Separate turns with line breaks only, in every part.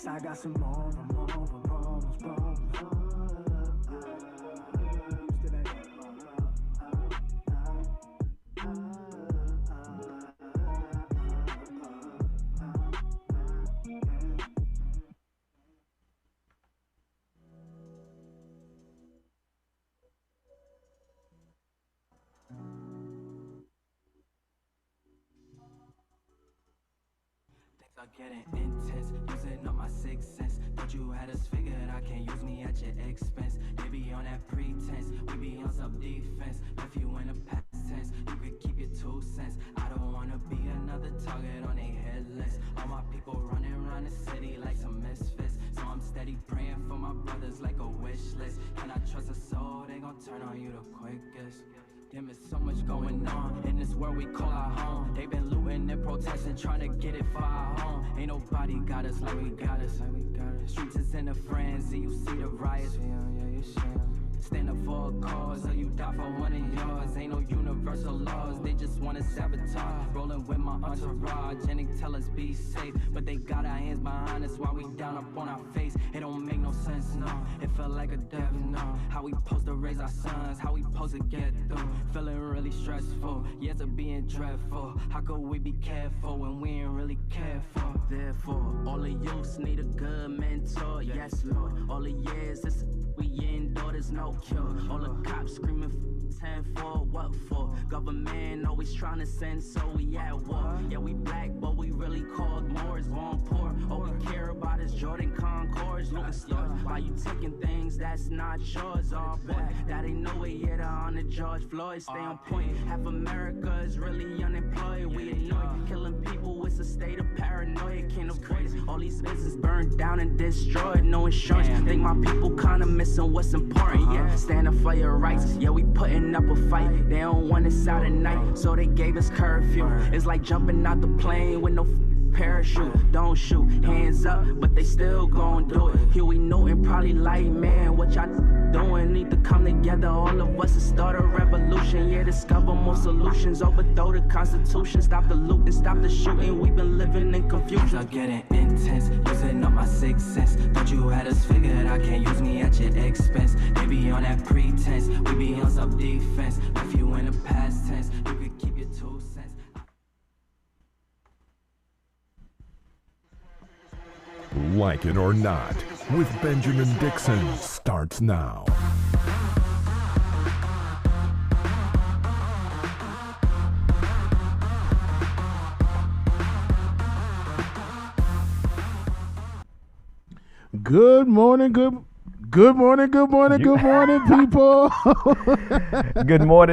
I got some more problems.
Are getting intense, using up my sixth sense. Thought you had us figured, I can't use me at your expense. They be on that pretense, we be on some defense. If you in the past tense, you could keep your 2 cents. I don't wanna be another target on a head list. All my people running around the city like some misfits. So I'm steady praying for my brothers like a wish list. Can I trust a soul? They gon' turn on you the quickest. Damn, there's so much going on in this world we call our home. They been looting and protesting, trying to get it for our home. Ain't nobody got us like we got us. Streets is in a frenzy, you see the riots. Stand up for a cause, or you die for one of yours. Ain't no universal laws, they just wanna sabotage. Rolling with my entourage, and they tell us be safe. But they got our hands behind us while we down up on our face. It don't make no sense, no. It felt like a death, no. How we supposed to raise our sons, how we supposed to get through. Feeling really stressful, years of being dreadful. How could we be careful when we ain't really careful? Therefore, all the youths need a good mentor, yes Lord. All the years we endure, there's no cure. All the cops screaming 10 for what for? Government always trying to send, so we at war. Yeah, we black, but we really called Moors, born poor. All we care about is Jordan Concords, looting stores. Why you taking things that's not yours? Oh boy, that ain't no way yet on the George Floyd. Stay on point. Half America is really unemployed. We annoyed, killing people. It's a state of paranoia. Can't avoid it. All these businesses burned down and destroyed. No insurance. Think my people kinda missing what's important. Yeah, stand up for your rights. Yeah, we putting up a fight. They don't want us out at night, so they gave us curfew. It's like jumping out the plane with no parachute. Don't shoot, hands up, but they still gon' do it. Here we know and probably like, man, what y'all doing? Need to come together, all of us, and start a revolution. Yeah, discover more solutions, overthrow the Constitution, stop the looting, stop the shooting. We've been living in confusion. I'm getting intense, using up my sixth sense. Thought you had us figured, I can't use me at your expense. They be on that pretense, we be on some defense. If you in the past tense, you could keep your 2 cents.
Like It or Not with Benjamin Dixon starts now.
Good morning, people.
Good morning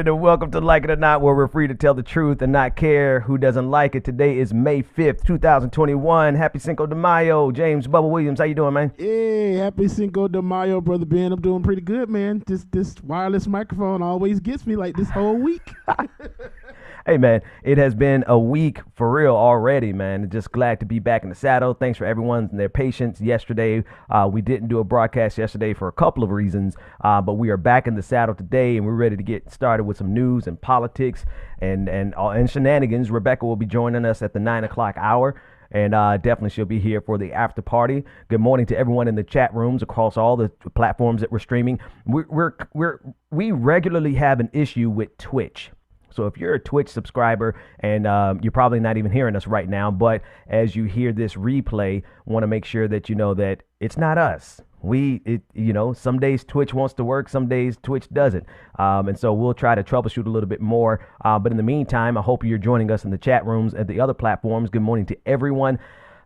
and welcome to Like It or Not, where we're free to tell the truth and not care who doesn't like it. Today is May 5th, 2021. Happy Cinco de Mayo. James Bubba Williams, how you doing, man?
Hey, happy Cinco de Mayo, Brother Ben. I'm doing pretty good, man. This wireless microphone always gets me like this whole week.
Hey, man, it has been a week for real already, man. Just glad to be back in the saddle. Thanks for everyone and their patience yesterday. We didn't do a broadcast yesterday for a couple of reasons, but we are back in the saddle today, and we're ready to get started with some news and politics and shenanigans. Rebecca will be joining us at the 9 o'clock hour. And definitely she'll be here for the after party. Good morning to everyone in the chat rooms across all the platforms that we're streaming. We regularly have an issue with Twitch. So if you're a Twitch subscriber and you're probably not even hearing us right now, but as you hear this replay, want to make sure that you know that it's not us. Some days Twitch wants to work, some days Twitch doesn't. And so we'll try to troubleshoot a little bit more. But in the meantime, I hope you're joining us in the chat rooms at the other platforms. Good morning to everyone.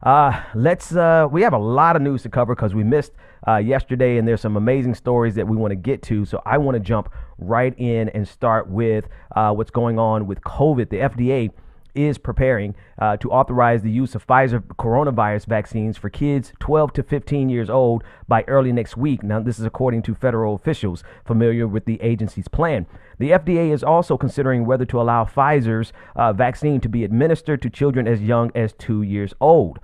We have a lot of news to cover because we missed yesterday, and there's some amazing stories that we want to get to. So I want to jump right in and start with what's going on with COVID. The FDA is preparing to authorize the use of Pfizer coronavirus vaccines for kids 12 to 15 years old by early next week. Now, this is according to federal officials familiar with the agency's plan. The FDA is also considering whether to allow Pfizer's vaccine to be administered to children as young as 2 years old.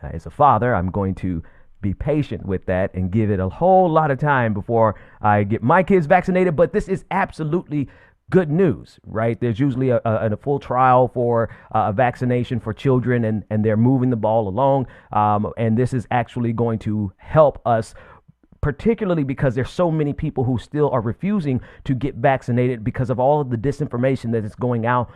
As a father, I'm going to be patient with that and give it a whole lot of time before I get my kids vaccinated. But this is absolutely good news, right? There's usually a full trial for a vaccination for children, and they're moving the ball along. And this is actually going to help us, particularly because there's so many people who still are refusing to get vaccinated because of all of the disinformation that is going out,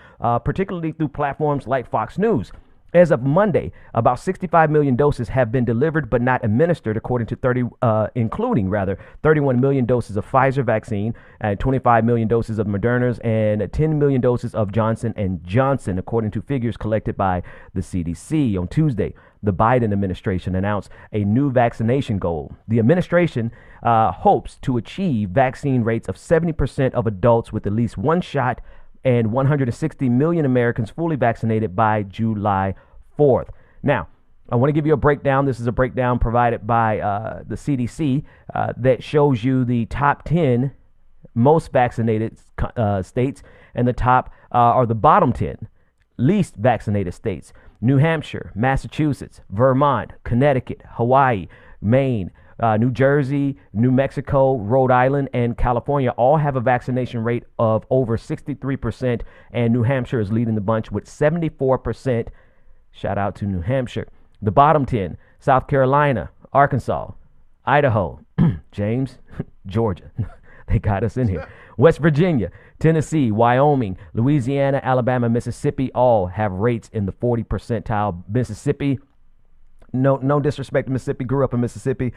particularly through platforms like Fox News. As of Monday, about 65 million doses have been delivered but not administered, according to including 31 million doses of Pfizer vaccine, and 25 million doses of Moderna's, and 10 million doses of Johnson and Johnson, according to figures collected by the CDC. On Tuesday, the Biden administration announced a new vaccination goal. The administration hopes to achieve vaccine rates of 70% of adults with at least one shot and 160 million Americans fully vaccinated by July 4th. Now, I want to give you a breakdown. This is a breakdown provided by the CDC that shows you the top 10 most vaccinated states, and the top are the bottom 10 least vaccinated states. New Hampshire, Massachusetts, Vermont, Connecticut, Hawaii, Maine, New Jersey, New Mexico, Rhode Island, and California all have a vaccination rate of over 63%, and New Hampshire is leading the bunch with 74%. Shout out to New Hampshire. The bottom 10, South Carolina, Arkansas, Idaho, James, Georgia. They got us in here. West Virginia, Tennessee, Wyoming, Louisiana, Alabama, Mississippi all have rates in the 40 percentile. Mississippi, no disrespect to Mississippi, grew up in Mississippi,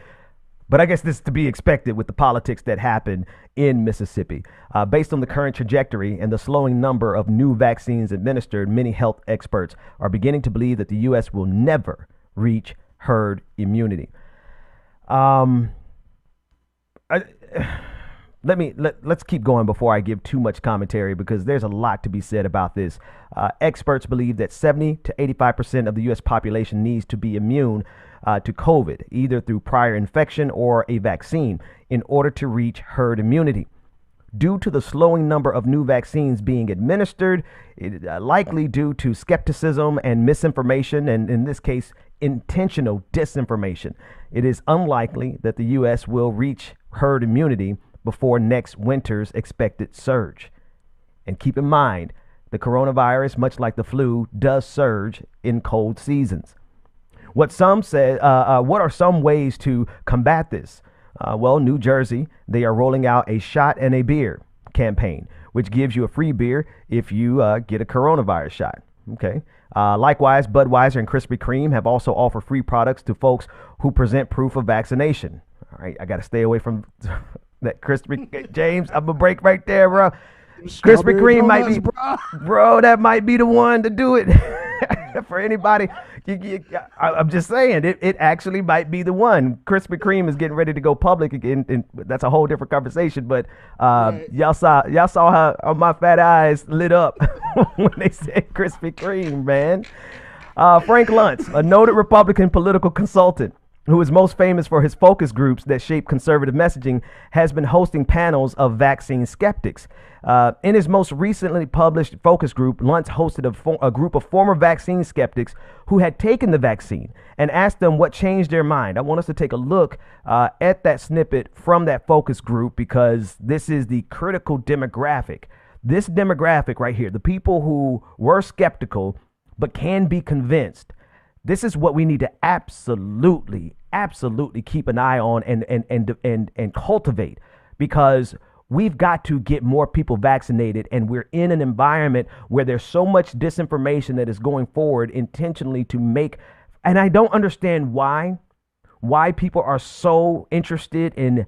but I guess this is to be expected with the politics that happen in Mississippi. Based on the current trajectory and the slowing number of new vaccines administered, many health experts are beginning to believe that the U.S. will never reach herd immunity. Let's keep going before I give too much commentary, because there's a lot to be said about this. Experts believe that 70 to 85% of the U.S. population needs to be immune to COVID, either through prior infection or a vaccine, in order to reach herd immunity. Due to the slowing number of new vaccines being administered, likely due to skepticism and misinformation, and in this case, intentional disinformation, it is unlikely that the U.S. will reach herd immunity before next winter's expected surge. And keep in mind, the coronavirus, much like the flu, does surge in cold seasons. What are some ways to combat this? Well, New Jersey, they are rolling out a shot and a beer campaign, which gives you a free beer if you get a coronavirus shot. Okay. Likewise, Budweiser and Krispy Kreme have also offered free products to folks who present proof of vaccination. All right, I got to stay away from that Krispy. James, I'm gonna break right there, bro. Krispy Kreme might be, bro. That might be the one to do it for anybody. I'm just saying, it actually might be the one. Krispy Kreme is getting ready to go public again, and that's a whole different conversation. But y'all saw how my fat eyes lit up when they said Krispy Kreme, man. Frank Luntz, a noted Republican political consultant who is most famous for his focus groups that shape conservative messaging, has been hosting panels of vaccine skeptics. In his most recently published focus group, Luntz hosted a group of former vaccine skeptics who had taken the vaccine and asked them what changed their mind. I want us to take a look at that snippet from that focus group, because this is the critical demographic. This demographic right here, the people who were skeptical but can be convinced. This is what we need to absolutely keep an eye on and cultivate, because we've got to get more people vaccinated, and we're in an environment where there's so much disinformation that is going forward intentionally to make, and I don't understand why people are so interested in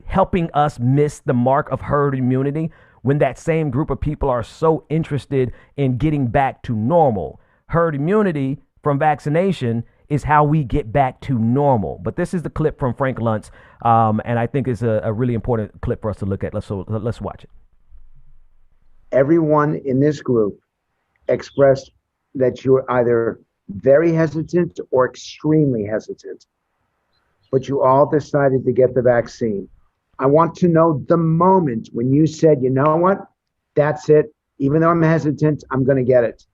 helping us miss the mark of herd immunity when that same group of people are so interested in getting back to normal. Herd immunity from vaccination is how we get back to normal. But this is the clip from Frank Luntz, and I think it's a really important clip for us to look at. Let's watch it.
Everyone in this group expressed that you're either very hesitant or extremely hesitant, but you all decided to get the vaccine. I want to know the moment when you said, you know what, that's it. Even though I'm hesitant, I'm going to get it.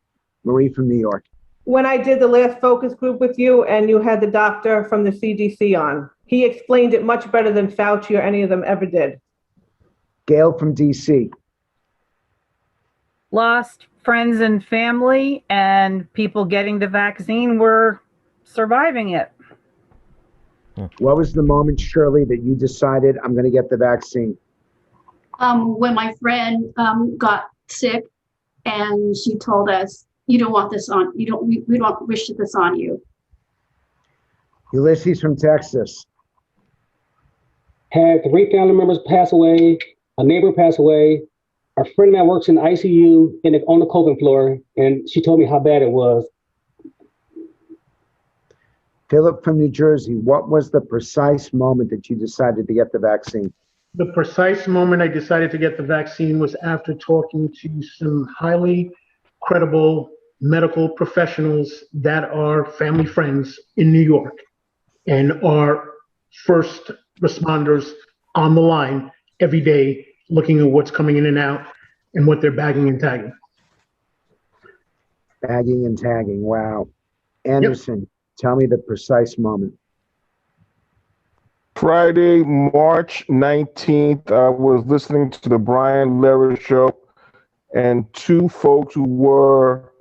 Marie from New York.
When I did the last focus group with you and you had the doctor from the CDC on, he explained it much better than Fauci or any of them ever did.
Gail from DC.
lost friends and family, and people getting the vaccine were surviving it.
What was the moment, Shirley, that you decided I'm going to get the vaccine?
When my friend got sick, and she told us, "You don't want this on. You don't. We don't wish this on you."
Ulysses from Texas.
Had 3 family members pass away, a neighbor pass away, a friend of mine works in the ICU on the COVID floor, and she told me how bad it was.
Philip from New Jersey, what was the precise moment that you decided to get the vaccine?
The precise moment I decided to get the vaccine was after talking to some highly credible medical professionals that are family friends in New York and are first responders on the line every day, looking at what's coming in and out and what they're bagging and tagging.
Bagging and tagging, wow. Anderson, tell me the precise moment.
Friday, March 19th, I was listening to the Brian Lehrer show, and 2 folks who were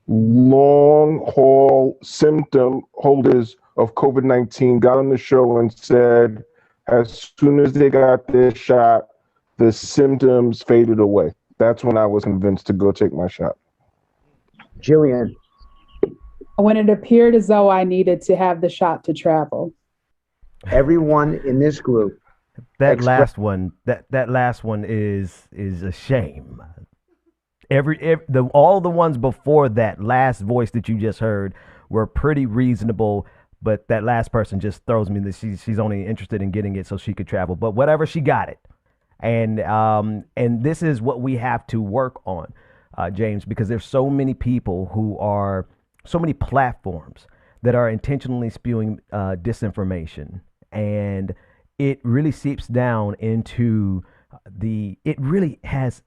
long haul symptom holders of COVID-19 got on the show and said, as soon as they got their shot, the symptoms faded away. That's when I was convinced to go take my shot.
Jillian.
When it appeared as though I needed to have the shot to travel.
Everyone in this group.
That last one is a shame. All the ones before that last voice that you just heard were pretty reasonable, but that last person just throws me that she's only interested in getting it so she could travel. But whatever, she got it. And this is what we have to work on, James, because there's so many people who are, so many platforms that are intentionally spewing disinformation, and it really seeps down into it really has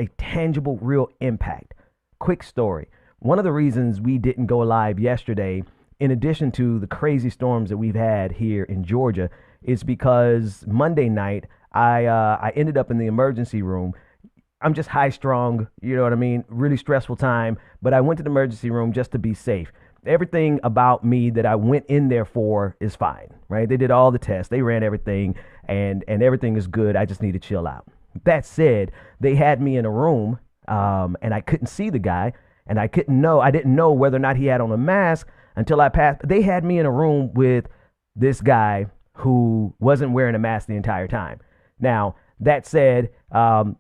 a tangible, real impact. Quick story. One of the reasons we didn't go live yesterday, in addition to the crazy storms that we've had here in Georgia, is because Monday night, I ended up in the emergency room. I'm just high strung, you know what I mean? Really stressful time, but I went to the emergency room just to be safe. Everything about me that I went in there for is fine, right? They did all the tests, they ran everything, and everything is good. I just need to chill out. That said, they had me in a room, and I couldn't see the guy, and I didn't know whether or not he had on a mask until I passed. They had me in a room with this guy who wasn't wearing a mask the entire time. Now, that said,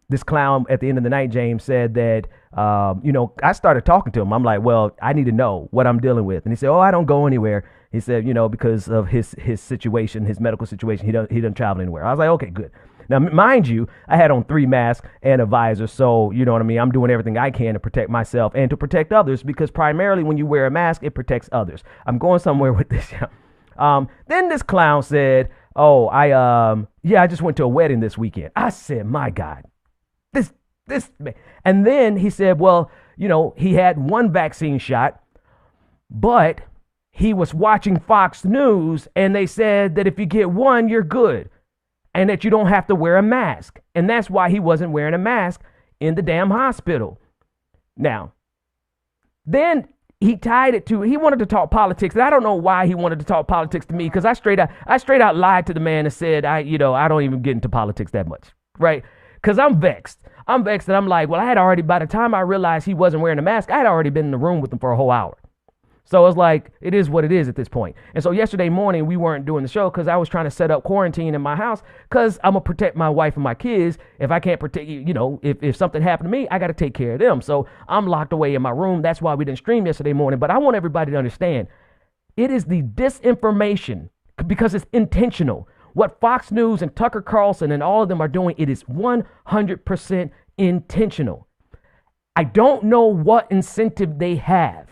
this clown at the end of the night, James, said that, I started talking to him. I'm like, well, I need to know what I'm dealing with. And he said, oh, I don't go anywhere. He said, because of his situation, his medical situation, he doesn't travel anywhere. I was like, okay, good. Now, mind you, I had on 3 masks and a visor. So, you know what I mean? I'm doing everything I can to protect myself and to protect others, because primarily when you wear a mask, it protects others. I'm going somewhere with this. Then this clown said, oh, I just went to a wedding this weekend. I said, my God, this man. And then he said, well, he had 1 vaccine shot, but he was watching Fox News and they said that if you get 1, you're good and that you don't have to wear a mask. And that's why he wasn't wearing a mask in the damn hospital. Now, then he tied it to, he wanted to talk politics. And I don't know why he wanted to talk politics to me, because I straight out lied to the man and said, I don't even get into politics that much, right? Because I'm vexed. And I'm like, well, by the time I realized he wasn't wearing a mask, I had already been in the room with him for a whole hour. So it's like, it is what it is at this point. And so yesterday morning, we weren't doing the show because I was trying to set up quarantine in my house, because I'm going to protect my wife and my kids. If I can't protect, if something happened to me, I got to take care of them. So I'm locked away in my room. That's why we didn't stream yesterday morning. But I want everybody to understand, it is the disinformation, because it's intentional. What Fox News and Tucker Carlson and all of them are doing, it is 100% intentional. I don't know what incentive they have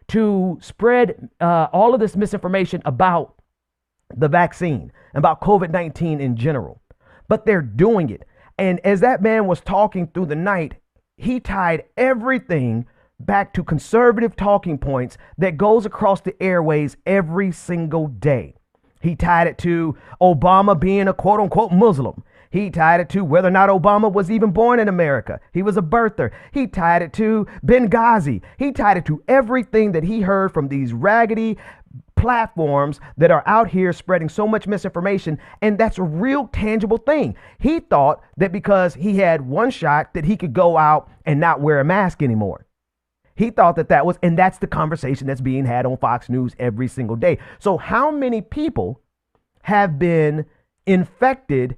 to spread all of this misinformation about the vaccine, about COVID-19 in general, but they're doing it. And as that man was talking through the night, he tied everything back to conservative talking points that goes across the airways every single day. He tied it to Obama being a quote unquote Muslim. He tied it to whether or not Obama was even born in America. He was a birther. He tied it to Benghazi. He tied it to everything that he heard from these raggedy platforms that are out here spreading so much misinformation. And that's a real tangible thing. He thought that because he had one shot that he could go out and not wear a mask anymore. He thought that was, and that's the conversation that's being had on Fox News every single day. So how many people have been infected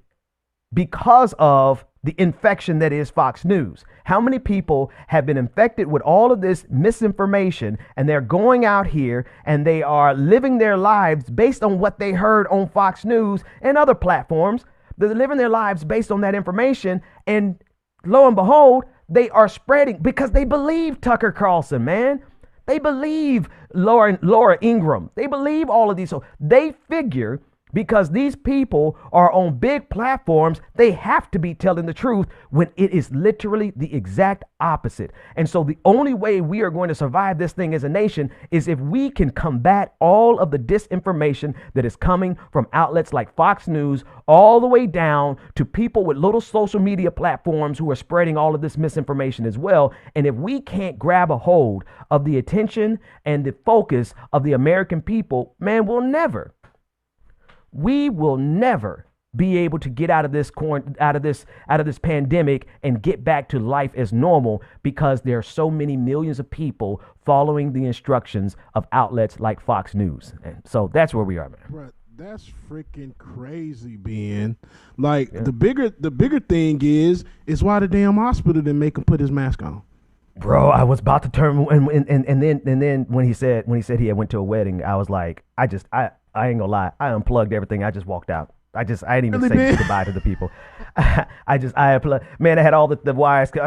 because of the infection that is Fox News? How many people have been infected with all of this misinformation, and they're going out here and they are living their lives based on what they heard on Fox News and other platforms? They're living their lives based on that information, and lo and behold, they are spreading because they believe Tucker Carlson, man. They believe Laura Ingraham. They believe all of these. So they figure because these people are on big platforms, they have to be telling the truth when it is literally the exact opposite. And so the only way we are going to survive this thing as a nation is if we can combat all of the disinformation that is coming from outlets like Fox News, all the way down to people with little social media platforms who are spreading all of this misinformation as well. And if we can't grab a hold of the attention and the focus of the American people, man, we will never be able to get out of this pandemic and get back to life as normal, because there are so many millions of people following the instructions of outlets like Fox News. And so that's where we are, man.
Right. That's freaking crazy, Ben. Like, the bigger thing is why the damn hospital didn't make him put his mask on.
Bro, I was about to turn and then when he said he had went to a wedding, I was like, I ain't gonna lie, I unplugged everything. I just walked out. I didn't even say goodbye to the people. I unplugged. Man, I had all the wires.
So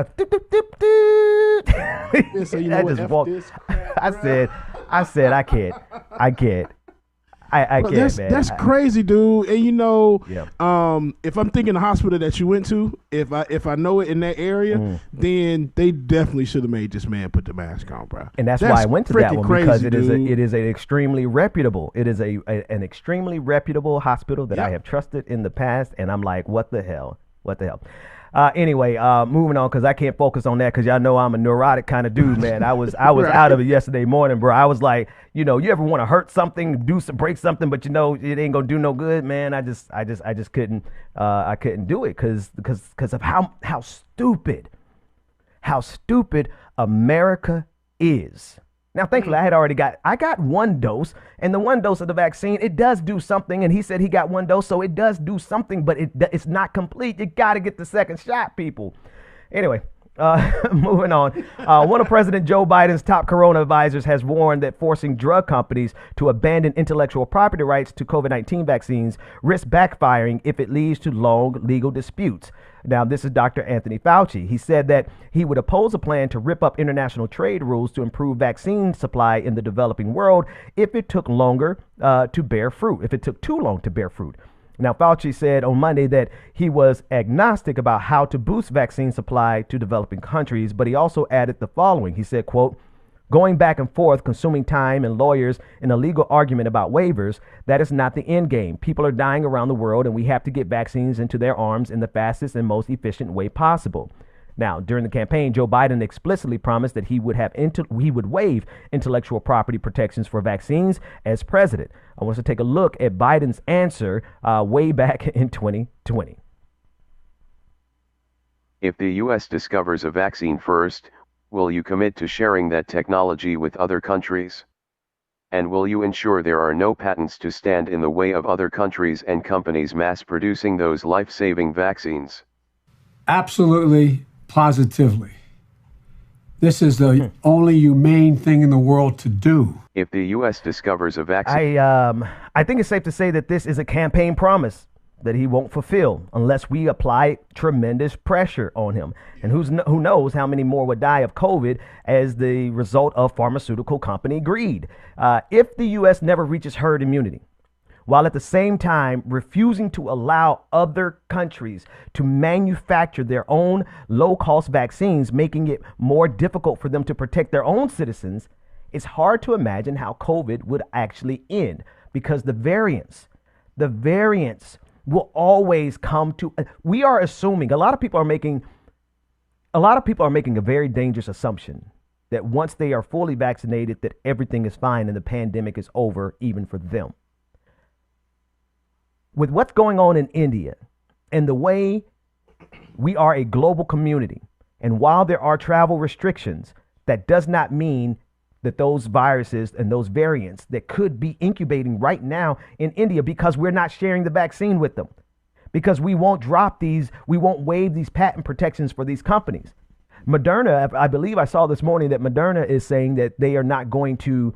you know
I
what?
just walked. I said I can't. I can't, man.
That's crazy, dude. And if I'm thinking the hospital that you went to, if I know it in that area, then they definitely should have made this man put the mask on, bro.
And that's why I went to that one, because it is an extremely reputable. It is an extremely reputable hospital that I have trusted in the past, and I'm like, what the hell? Anyway, moving on, because I can't focus on that, because y'all know I'm a neurotic kind of dude, man. I was out of it yesterday morning, bro. I was like, you ever want to hurt something, break something, but it ain't gonna do no good, man. I just couldn't do it because of how stupid America is. Now, thankfully, I got one dose, and the one dose of the vaccine, it does do something. And he said he got one dose, so it does do something, but it's not complete. You got to get the second shot, people. Anyway, moving on. One of President Joe Biden's top corona advisors has warned that forcing drug companies to abandon intellectual property rights to COVID-19 vaccines risks backfiring if it leads to long legal disputes. Now, this is Dr. Anthony Fauci. He said that he would oppose a plan to rip up international trade rules to improve vaccine supply in the developing world if it took longer to bear fruit, if it took too long to bear fruit. Now, Fauci said on Monday that he was agnostic about how to boost vaccine supply to developing countries, but he also added the following. He said, quote, "Going back and forth, consuming time and lawyers in a legal argument about waivers, that is not the end game. People are dying around the world, and we have to get vaccines into their arms in the fastest and most efficient way possible." Now, during the campaign, Joe Biden explicitly promised that he would waive intellectual property protections for vaccines as president. I want us to take a look at Biden's answer way back in 2020.
If the U.S. discovers a vaccine first, will you commit to sharing that technology with other countries? And will you ensure there are no patents to stand in the way of other countries and companies mass producing those life-saving vaccines?
Absolutely, positively. This is the only humane thing in the world to do.
If the U.S. discovers a vaccine...
I think it's safe to say that this is a campaign promise that he won't fulfill unless we apply tremendous pressure on him. And who knows how many more would die of COVID as the result of pharmaceutical company greed. If the U.S. never reaches herd immunity, while at the same time refusing to allow other countries to manufacture their own low-cost vaccines, making it more difficult for them to protect their own citizens, it's hard to imagine how COVID would actually end, because the variants will always come to. We are assuming a lot of people are making a very dangerous assumption that once they are fully vaccinated, that everything is fine and the pandemic is over, even for them. With what's going on in India and the way we are a global community, and while there are travel restrictions, that does not mean that those viruses and those variants that could be incubating right now in India, because we're not sharing the vaccine with them, because we won't waive these patent protections for these companies. Moderna, I believe I saw this morning that Moderna is saying that they are not going to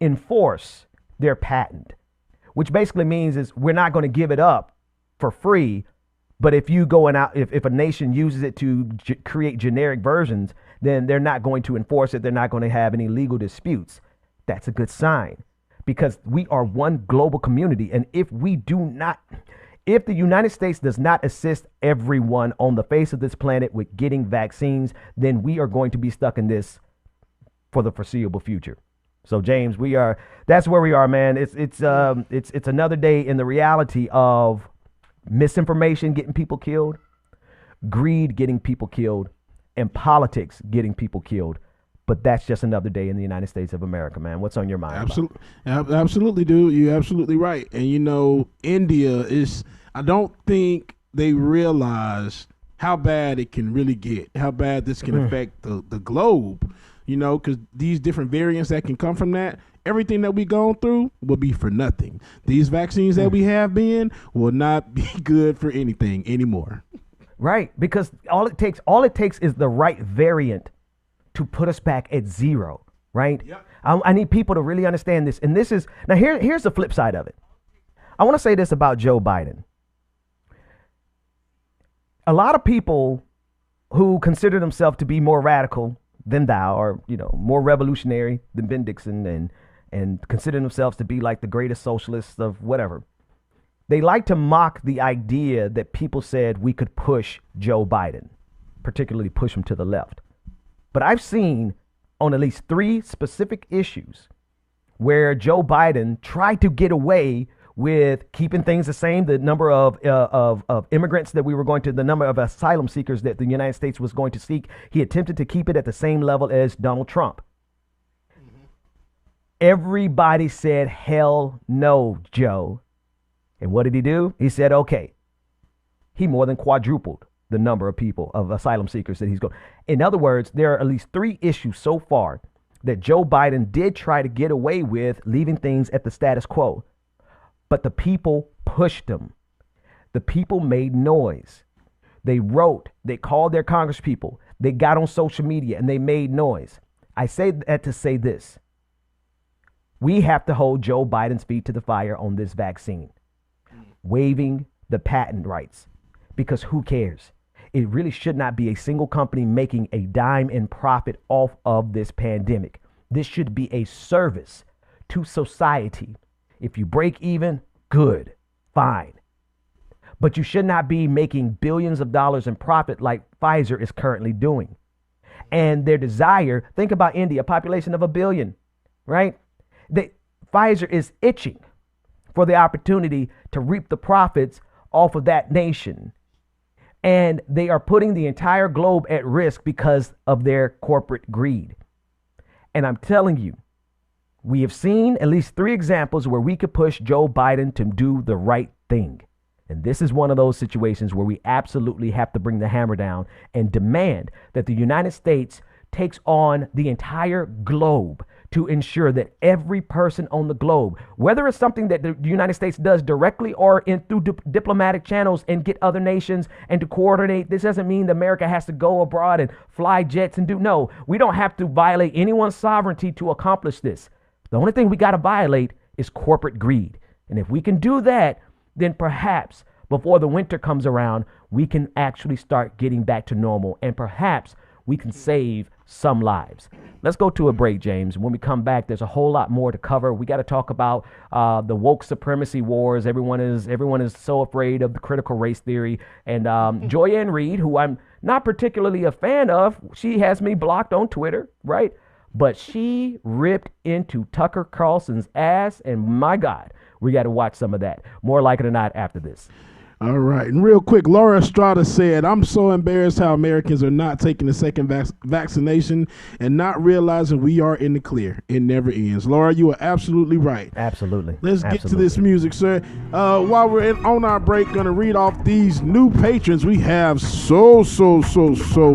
enforce their patent, which basically means is we're not going to give it up for free. But if you go if a nation uses it to create generic versions, then they're not going to enforce it. They're not going to have any legal disputes. That's a good sign, because we are one global community. And if the United States does not assist everyone on the face of this planet with getting vaccines, then we are going to be stuck in this for the foreseeable future. So James, that's where we are, man. It's another day in the reality of misinformation getting people killed, greed getting people killed, and politics getting people killed. But that's just another day in the United States of America, man. What's on your mind?
Absolutely, dude. You're absolutely right. And India is, I don't think they realize how bad it can really get, how bad this can affect the globe, because these different variants that can come from that, everything that we gone through will be for nothing. These vaccines that we have will not be good for anything anymore.
Right, because all it takes is the right variant to put us back at zero, right? Yep. I need people to really understand this. And this is, now here's the flip side of it. I want to say this about Joe Biden. A lot of people who consider themselves to be more radical than thou, or, more revolutionary than Ben Dixon, and consider themselves to be like the greatest socialists of whatever, they like to mock the idea that people said we could push Joe Biden, particularly push him to the left. But I've seen on at least 3 specific issues where Joe Biden tried to get away with keeping things the same, the number of immigrants that the number of asylum seekers that the United States was going to seek. He attempted to keep it at the same level as Donald Trump. Everybody said, hell no, Joe. And what did he do? He said, okay. He more than quadrupled the number of people, of asylum seekers that he's going. In other words, there are at least 3 issues so far that Joe Biden did try to get away with leaving things at the status quo. But the people pushed him. The people made noise. They wrote, they called their congresspeople, they got on social media and they made noise. I say that to say this. We have to hold Joe Biden's feet to the fire on this vaccine, waiving the patent rights, because who cares? It really should not be a single company making a dime in profit off of this pandemic. This should be a service to society. If you break even, good, fine. But you should not be making billions of dollars in profit like Pfizer is currently doing. And their desire, think about India, a population of 1 billion, right? Pfizer is itching for the opportunity to reap the profits off of that nation. And they are putting the entire globe at risk because of their corporate greed. And I'm telling you, we have seen at least 3 examples where we could push Joe Biden to do the right thing. And this is one of those situations where we absolutely have to bring the hammer down and demand that the United States takes on the entire globe to ensure that every person on the globe, whether it's something that the United States does directly or through diplomatic channels and get other nations and to coordinate. This doesn't mean that America has to go abroad and fly jets and no, we don't have to violate anyone's sovereignty to accomplish this. The only thing we got to violate is corporate greed. And if we can do that, then perhaps before the winter comes around, we can actually start getting back to normal, and perhaps we can save some lives. Let's go to a break, James. When we come back, there's a whole lot more to cover. We got to talk about the woke supremacy wars. Everyone is so afraid of the critical race theory. And Joyanne Reed, who I'm not particularly a fan of, she has me blocked on Twitter, right? But she ripped into Tucker Carlson's ass, and my God, We got to watch some of that. More like it or not after this.
All right. And real quick, Laura Estrada said, I'm so embarrassed how Americans are not taking the second vaccination and not realizing we are in the clear. It never ends. Laura, you are absolutely right.
Absolutely.
Let's get to this music, sir. While we're on our break, going to read off these new patrons. We have so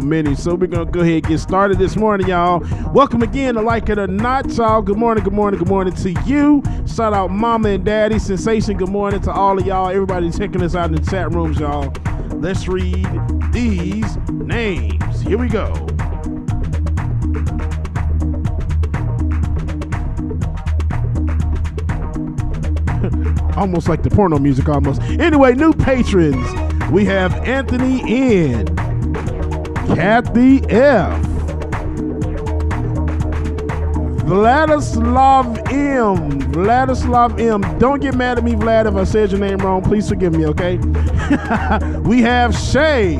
many. So we're going to go ahead and get started this morning, y'all. Welcome again to Like It or Not, y'all. Good morning to you. Shout out Mama and Daddy. Sensation, good morning to all of y'all. Everybody checking us out in the chat rooms, y'all. Let's read these names. Here we go. Almost like the porno music, almost. Anyway, new patrons. We have Anthony N, Kathy F, Vladislav M. Don't get mad at me, Vlad, if I said your name wrong. Please forgive me, okay? We have Shay.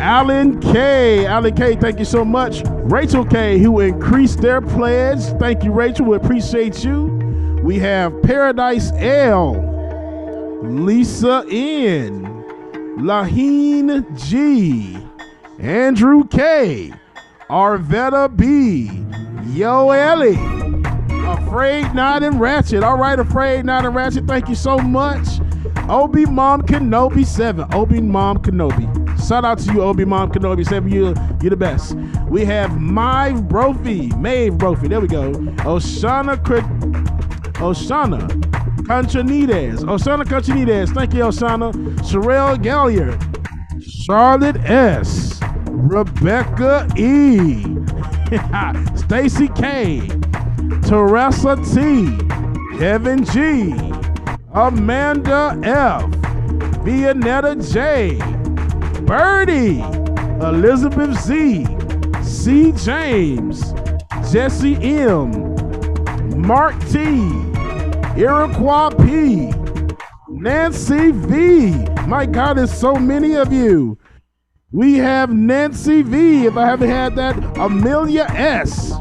Alan K. Alan K, thank you so much. Rachel K, who increased their pledge. Thank you, Rachel. We appreciate you. We have Paradise L. Lisa N. Laheen G. Andrew K. Arvetta B. Yo Ellie. Afraid Not and Ratchet. All right, Afraid Not and Ratchet. Thank you so much. Obi Mom Kenobi 7. Obi Mom Kenobi. Shout out to you, Obi Mom Kenobi 7. You're the best. We have Maeve Brophy. There we go. Oshana Conchanides. Thank you, Oshana. Sherelle Galliard. Charlotte S. Rebecca E. Stacy K. Teresa T. Kevin G. Amanda F. Vianetta J. Birdie. Elizabeth Z. C. James. Jesse M. Mark T. Iroquois P. Nancy V. My God, there's so many of you. We have Nancy V, if I haven't had that. Amelia S.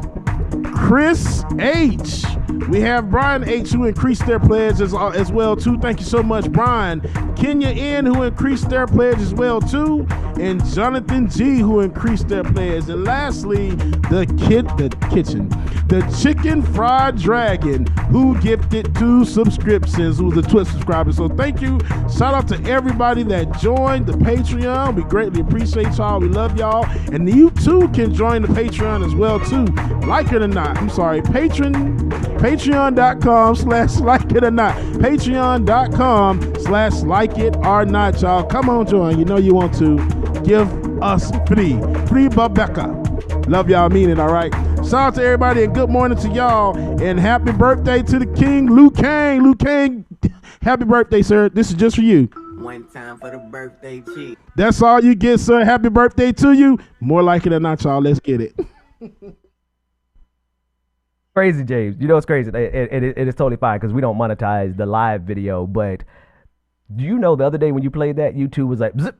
Chris H. We have Brian H, who increased their pledge as well too. Thank you so much, Brian. Kenya N, who increased their pledge as well too, and Jonathan G, who increased their pledge. And lastly, the Chicken Fried Dragon, who gifted 2 subscriptions, who was a Twitch subscriber. So thank you. Shout out to everybody that joined the Patreon. We greatly appreciate y'all. We love y'all. And you too can join the Patreon as well too. Like it or not. I'm sorry. Patreon.com/like it or not. Patreon.com/like it or not, y'all. Come on, join. You know you want to. Give us free Rebecca. Love y'all, mean it, all right? Shout out to everybody and good morning to y'all. And happy birthday to the King, Liu Kang. Liu Kang, happy birthday, sir. This is just for you.
One time for the birthday cheek.
That's all you get, sir. Happy birthday to you. More like it or not, y'all. Let's get it.
Crazy, James. You know what's crazy? It is totally fine because we don't monetize the live video. But do you know the other day when you played that, YouTube was like, zip,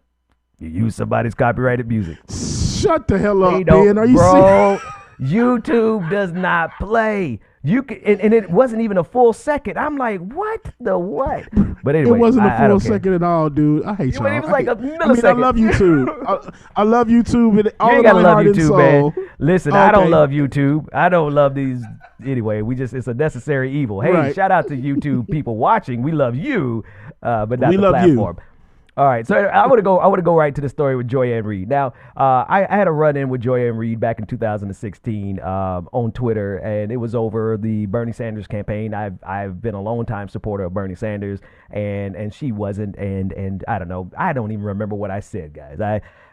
you use somebody's copyrighted music.
Shut the hell up, man. Are you
serious? YouTube does not play. You can, and it wasn't even a full second. I'm like, what the what? But anyway,
it wasn't a full second at all, dude. I hate y'all.
It was like a millisecond.
I mean, I love YouTube. I love YouTube. With all
you ain't
of
gotta
my
love
heart
YouTube,
and soul.
man. Listen, I don't love YouTube. I don't love these. Anyway, it's a necessary evil. Hey,
Right.
Shout out to YouTube people watching. We love you, but not
We
the
love you.
platform. All right, so I want to go right to the story with Joy Ann Reid. Now, I had a run-in with Joy Ann Reid back in 2016 on Twitter, and it was over the Bernie Sanders campaign. I've been a long-time supporter of Bernie Sanders, and she wasn't, and I don't know. I don't even remember what I said, guys.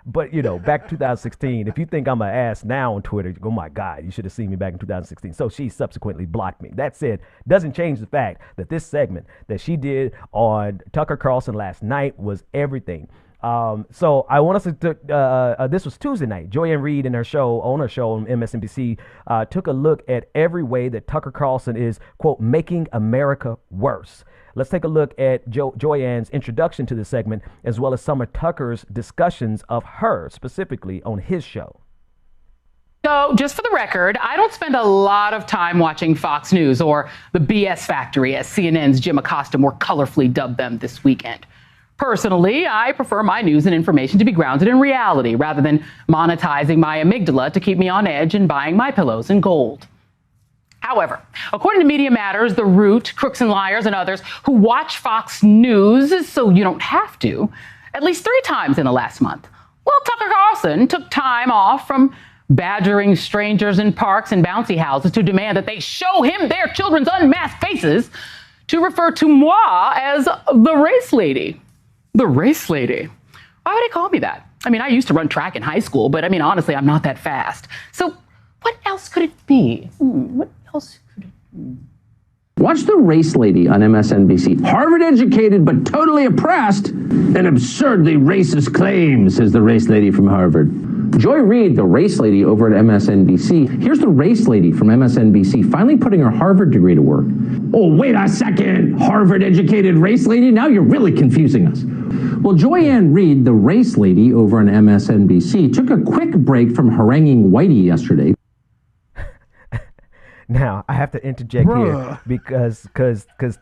But, you know, back in 2016, if you think I'm an ass now on Twitter, you go, oh, my God, you should have seen me back in 2016. So she subsequently blocked me. That said, doesn't change the fact that this segment that she did on Tucker Carlson last night was everything. So I want us to, this was Tuesday night. Joy Ann Reid on her show on MSNBC, took a look at every way that Tucker Carlson is, quote, making America worse. Let's take a look at Joy Ann's introduction to the segment, as well as some of Tucker's discussions of her specifically on his show.
So, just for the record, I don't spend a lot of time watching Fox News or the BS Factory, as CNN's Jim Acosta more colorfully dubbed them this weekend. Personally, I prefer my news and information to be grounded in reality rather than monetizing my amygdala to keep me on edge and buying my pillows in gold. However, according to Media Matters, The Root, Crooks and Liars, and others who watch Fox News so you don't have to, at least 3 times in the last month, well, Tucker Carlson took time off from badgering strangers in parks and bouncy houses to demand that they show him their children's unmasked faces to refer to moi as the race lady. The race lady. Why would he call me that? I mean, I used to run track in high school, but I mean, honestly, I'm not that fast. So what else could it be? What else could it be?
Watch The Race Lady on MSNBC. Harvard educated but totally oppressed and absurdly racist claims, says the race lady from Harvard. Joy Reid, the race lady over at MSNBC. Here's the race lady from MSNBC finally putting her Harvard degree to work. Oh, wait a second, Harvard educated race lady? Now you're really confusing us. Well, Joy Reid, the race lady over on MSNBC, took a quick break from haranguing Whitey yesterday.
Now I have to interject here because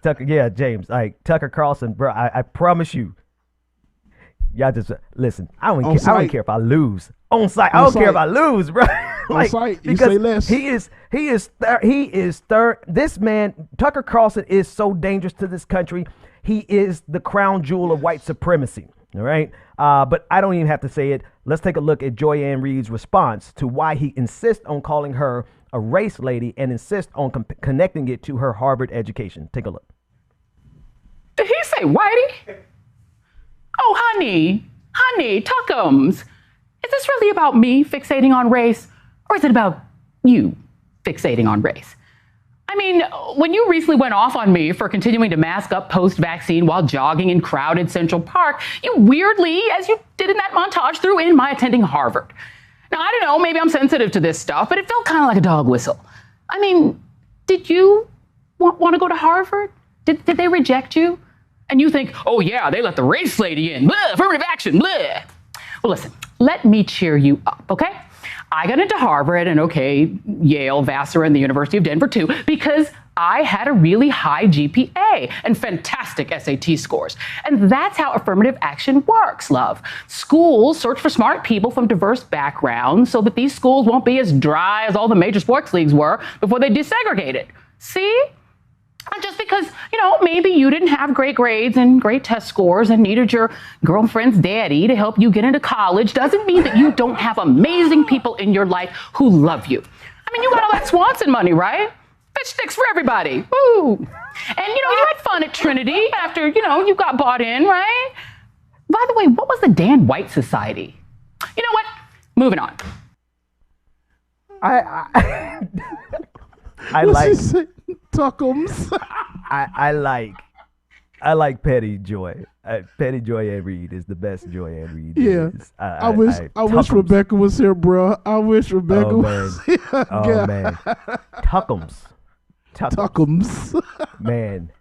Tucker, yeah, James, like Tucker Carlson, bro, I promise you, y'all just listen. I don't care if I lose on site. I don't care if I lose, bro.
On site, you say less.
He is third. This man, Tucker Carlson, is so dangerous to this country. He is the crown jewel of white supremacy. All right, but I don't even have to say it. Let's take a look at Joy Reid's response to why he insists on calling her a race lady and insists on connecting it to her Harvard education. Take a look.
Did he say Whitey? Oh, honey, Tuckums. Is this really about me fixating on race, or is it about you fixating on race? I mean, when you recently went off on me for continuing to mask up post-vaccine while jogging in crowded Central Park, you weirdly, as you did in that montage, threw in my attending Harvard. Now, I don't know, maybe I'm sensitive to this stuff, but it felt kind of like a dog whistle. I mean, did you want to go to Harvard? Did they reject you? And you think, oh yeah, they let the race lady in, blah, affirmative action, blah. Well, listen, let me cheer you up, okay? I got into Harvard and Yale, Vassar, and the University of Denver too, because I had a really high GPA and fantastic SAT scores. And that's how affirmative action works, love. Schools search for smart people from diverse backgrounds so that these schools won't be as dry as all the major sports leagues were before they desegregated. See? And just because, maybe you didn't have great grades and great test scores and needed your girlfriend's daddy to help you get into college doesn't mean that you don't have amazing people in your life who love you. I mean, you got all that Swanson money, right? Bitch sticks for everybody. Woo! And, you had fun at Trinity after, you got bought in, right? By the way, what was the Dan White Society? You know what? Moving on.
I like
Tuckums.
I like Petty Joy. Petty Joy Reid is the best Joy Reid.
Yeah, I wish Rebecca was here, bro. I wish Rebecca was here.
Oh man, Tuckums. Man,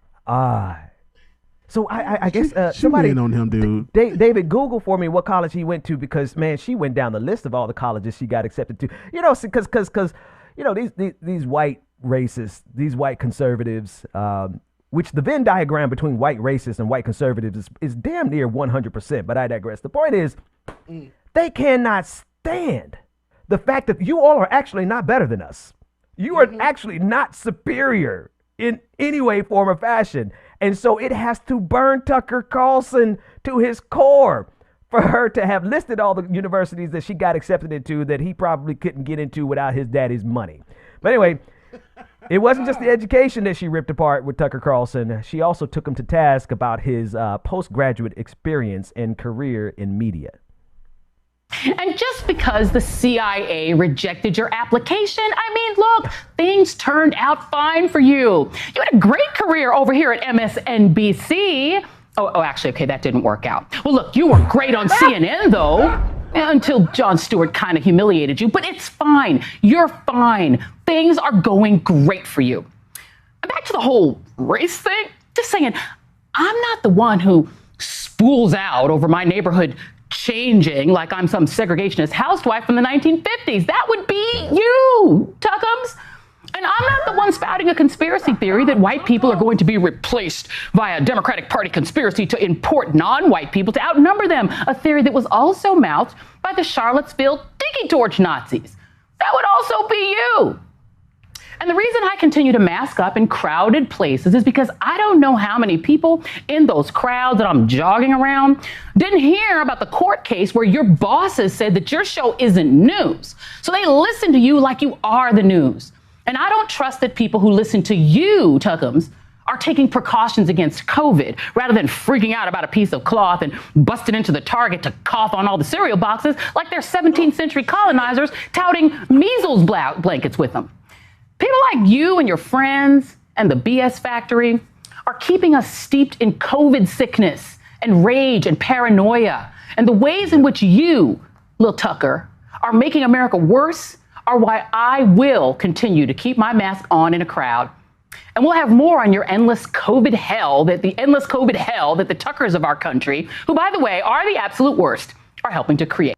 So I guess somebody
on him, dude.
David, Google for me what college he went to, because man, she went down the list of all the colleges she got accepted to. Because these white racists, these white conservatives, which the Venn diagram between white racists and white conservatives is damn near 100%. But I digress. The point is, they cannot stand the fact that you all are actually not better than us. You are actually not superior in any way, form, or fashion. And so it has to burn Tucker Carlson to his core for her to have listed all the universities that she got accepted into that he probably couldn't get into without his daddy's money. But anyway, it wasn't just the education that she ripped apart with Tucker Carlson. She also took him to task about his postgraduate experience and career in media.
And just because the CIA rejected your application, I mean, look, things turned out fine for you. You had a great career over here at MSNBC. Oh, actually, okay, that didn't work out. Well, look, you were great on CNN, though, until Jon Stewart kind of humiliated you. But it's fine. You're fine. Things are going great for you. And back to the whole race thing, just saying, I'm not the one who spools out over my neighborhood changing like I'm some segregationist housewife from the 1950s. That would be you, Tuckums. And I'm not the one spouting a conspiracy theory that white people are going to be replaced via Democratic Party conspiracy to import non-white people to outnumber them, a theory that was also mouthed by the Charlottesville Tiki Torch Nazis. That would also be you. And the reason I continue to mask up in crowded places is because I don't know how many people in those crowds that I'm jogging around didn't hear about the court case where your bosses said that your show isn't news. So they listen to you like you are the news. And I don't trust that people who listen to you, Tuckums, are taking precautions against COVID rather than freaking out about a piece of cloth and busting into the Target to cough on all the cereal boxes like they're 17th century colonizers touting measles blankets with them. People like you and your friends and the BS factory are keeping us steeped in COVID sickness and rage and paranoia. And the ways in which you, Lil Tucker, are making America worse are why I will continue to keep my mask on in a crowd. And we'll have more on your endless COVID hell that the Tuckers of our country, who, by the way, are the absolute worst, are helping to create.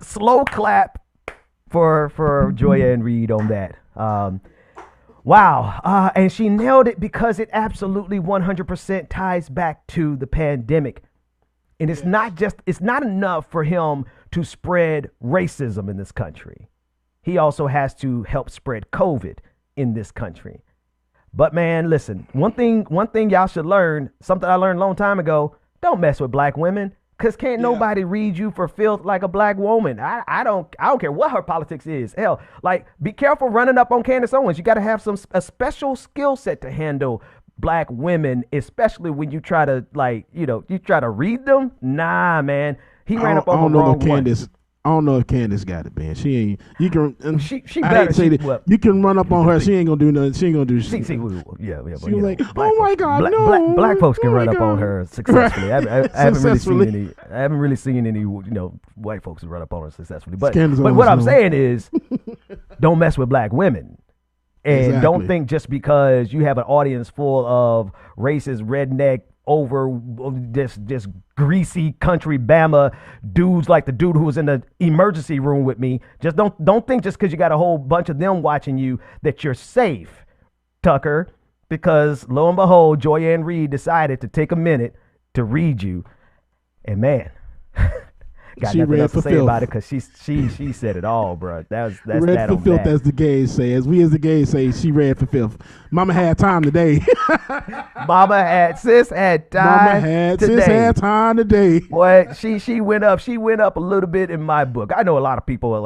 Slow clap for Joya and Reed on that. Wow. And she nailed it because it absolutely 100% ties back to the pandemic. And it's not enough for him to spread racism in this country. He also has to help spread COVID in this country. But man, listen, one thing y'all should learn, something I learned a long time ago, don't mess with black women. Cause can't nobody read you for filth like a black woman. I don't care what her politics is. Hell, like be careful running up on Candace Owens. You got to have a special skill set to handle black women, especially when you try to you try to read them. Nah, man. He ran up on the wrong one.
I don't know if Candace got it, man. She ain't. You can.
She
I
better.
hate to say that. You can run up on her. She ain't gonna do nothing. She ain't gonna do shit.
She
was like, oh my God, no.
Black folks can run up on her successfully. I haven't really seen any white folks run up on her successfully. But what I'm saying is, don't mess with black women. And don't think just because you have an audience full of racist, redneck, over this greasy country Bama dudes like the dude who was in the emergency room with me. Just don't think just because you got a whole bunch of them watching you that you're safe, Tucker, because lo and behold, Joyanne Reed decided to take a minute to read you. And man, got nothing else to say about it because she said it all, bro. That's
read
that
for
on
filth,
that.
as the gays say. As we as the gays say, she read for filth. Mama had time today.
Sis had time today. Boy, she went up a little bit in my book. I know a lot of people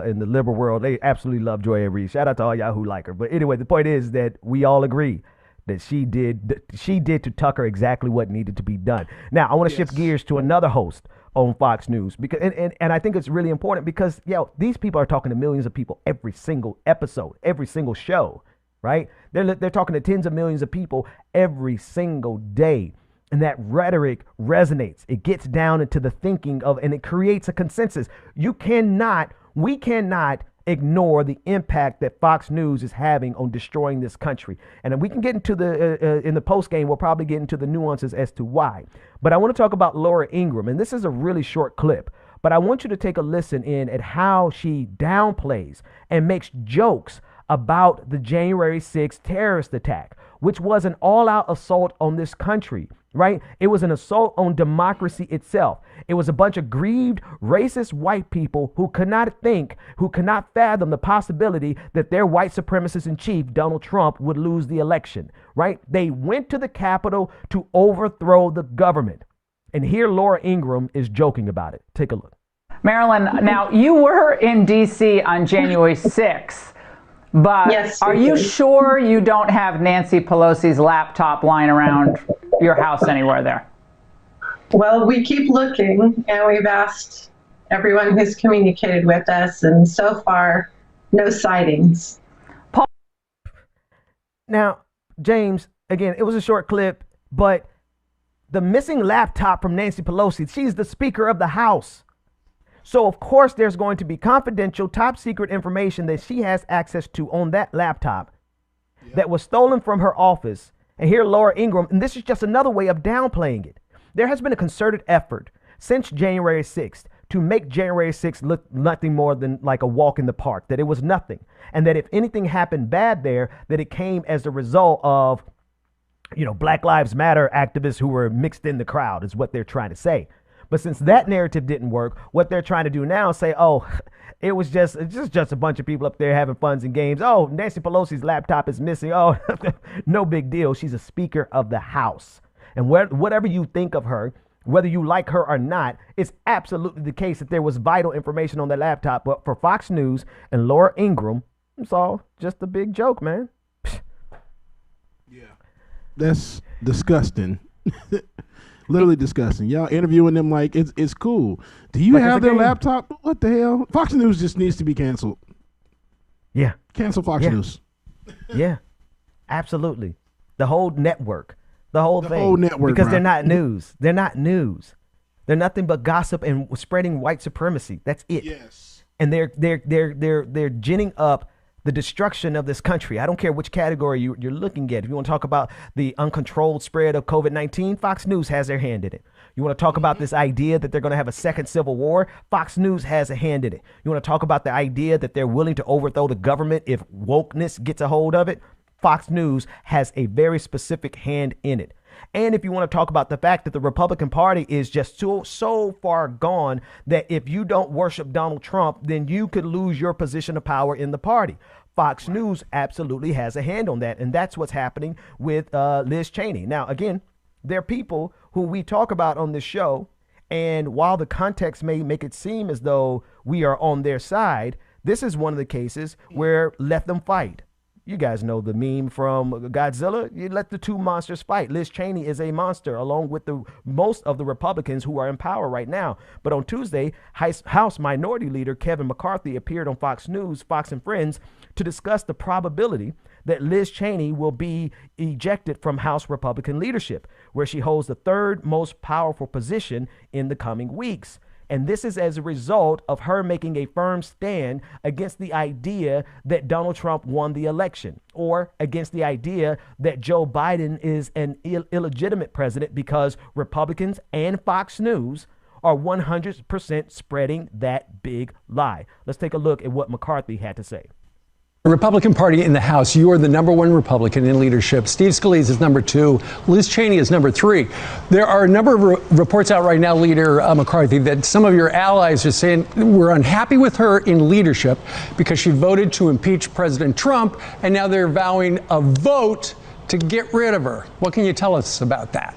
in the liberal world, they absolutely love Joya Reid. Shout out to all y'all who like her. But anyway, the point is that we all agree that she did to Tucker exactly what needed to be done. Now I want to shift gears to another host on Fox News because and I think it's really important because these people are talking to millions of people every single episode, every single show, right? They're talking to tens of millions of people every single day, and that rhetoric resonates. It gets down into the thinking of, and it creates a consensus. We cannot ignore the impact that Fox News is having on destroying this country. And we can get into in the post game, we'll probably get into the nuances as to why. But I want to talk about Laura Ingraham, and this is a really short clip, but I want you to take a listen in at how she downplays and makes jokes about the January 6th terrorist attack, which was an all-out assault on this country, right? It was an assault on democracy itself. It was a bunch of grieved, racist white people who could not fathom the possibility that their white supremacist in chief, Donald Trump, would lose the election, right? They went to the Capitol to overthrow the government. And here Laura Ingraham is joking about it. Take a look.
Marilyn, now you were in D.C. on January 6th. But
yes,
are you sure you don't have Nancy Pelosi's laptop lying around your house anywhere there?
Well, we keep looking, and we've asked everyone who's communicated with us, and so far, no sightings.
Now, James, again, it was a short clip, but the missing laptop from Nancy Pelosi, she's the Speaker of the House. So, of course, there's going to be confidential, top secret information that she has access to on that laptop that was stolen from her office And here Laura Ingraham, and this is just another way of downplaying it. There has been a concerted effort since January 6th to make January 6th look nothing more than like a walk in the park, that it was nothing. And that if anything happened bad there, that it came as a result of, Black Lives Matter activists who were mixed in the crowd is what they're trying to say. But since that narrative didn't work, what they're trying to do now is say, oh, it's just a bunch of people up there having fun and games. Oh, Nancy Pelosi's laptop is missing. Oh, no big deal. She's a Speaker of the House. And whatever you think of her, whether you like her or not, it's absolutely the case that there was vital information on that laptop. But for Fox News and Laura Ingraham, it's all just a big joke, man.
That's disgusting. Literally disgusting. Y'all interviewing them like it's cool. Do you have their laptop? What the hell? Fox News just needs to be canceled.
Yeah.
Cancel Fox News.
Yeah. Absolutely. The whole network. The whole thing.
Whole network.
Because they're not news. They're not news. They're nothing but gossip and spreading white supremacy. That's it.
Yes.
And they're ginning up the destruction of this country. I don't care which category you're looking at. If you want to talk about the uncontrolled spread of COVID-19, Fox News has their hand in it. You want to talk about this idea that they're going to have a second civil war? Fox News has a hand in it. You want to talk about the idea that they're willing to overthrow the government if wokeness gets a hold of it? Fox News has a very specific hand in it. And if you want to talk about the fact that the Republican Party is just so far gone that if you don't worship Donald Trump, then you could lose your position of power in the party. Fox News absolutely has a hand on that. And that's what's happening with Liz Cheney. Now, again, there are people who we talk about on this show. And while the context may make it seem as though we are on their side, this is one of the cases where let them fight. You guys know the meme from Godzilla. You let the two monsters fight. Liz Cheney is a monster, along with most of the Republicans who are in power right now. But on Tuesday, House Minority Leader Kevin McCarthy appeared on Fox News, Fox and Friends, to discuss the probability that Liz Cheney will be ejected from House Republican leadership, where she holds the third most powerful position in the coming weeks. And this is as a result of her making a firm stand against the idea that Donald Trump won the election, or against the idea that Joe Biden is an illegitimate president, because Republicans and Fox News are 100% spreading that big lie. Let's take a look at what McCarthy had to say.
The Republican Party in the House, you are the number one Republican in leadership. Steve Scalise is number two. Liz Cheney is number three. There are a number of reports out right now, Leader McCarthy, that some of your allies are saying we're unhappy with her in leadership because she voted to impeach President Trump, and now they're vowing a vote to get rid of her. What can you tell us about that?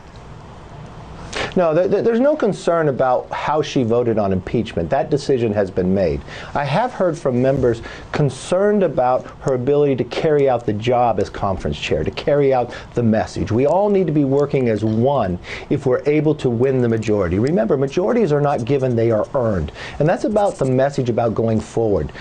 No, there's no concern about how she voted on impeachment. That decision has been made. I have heard from members concerned about her ability to carry out the job as conference chair, to carry out the message. We all need to be working as one if we're able to win the majority. Remember, majorities are not given, they are earned. And that's about the message about going forward.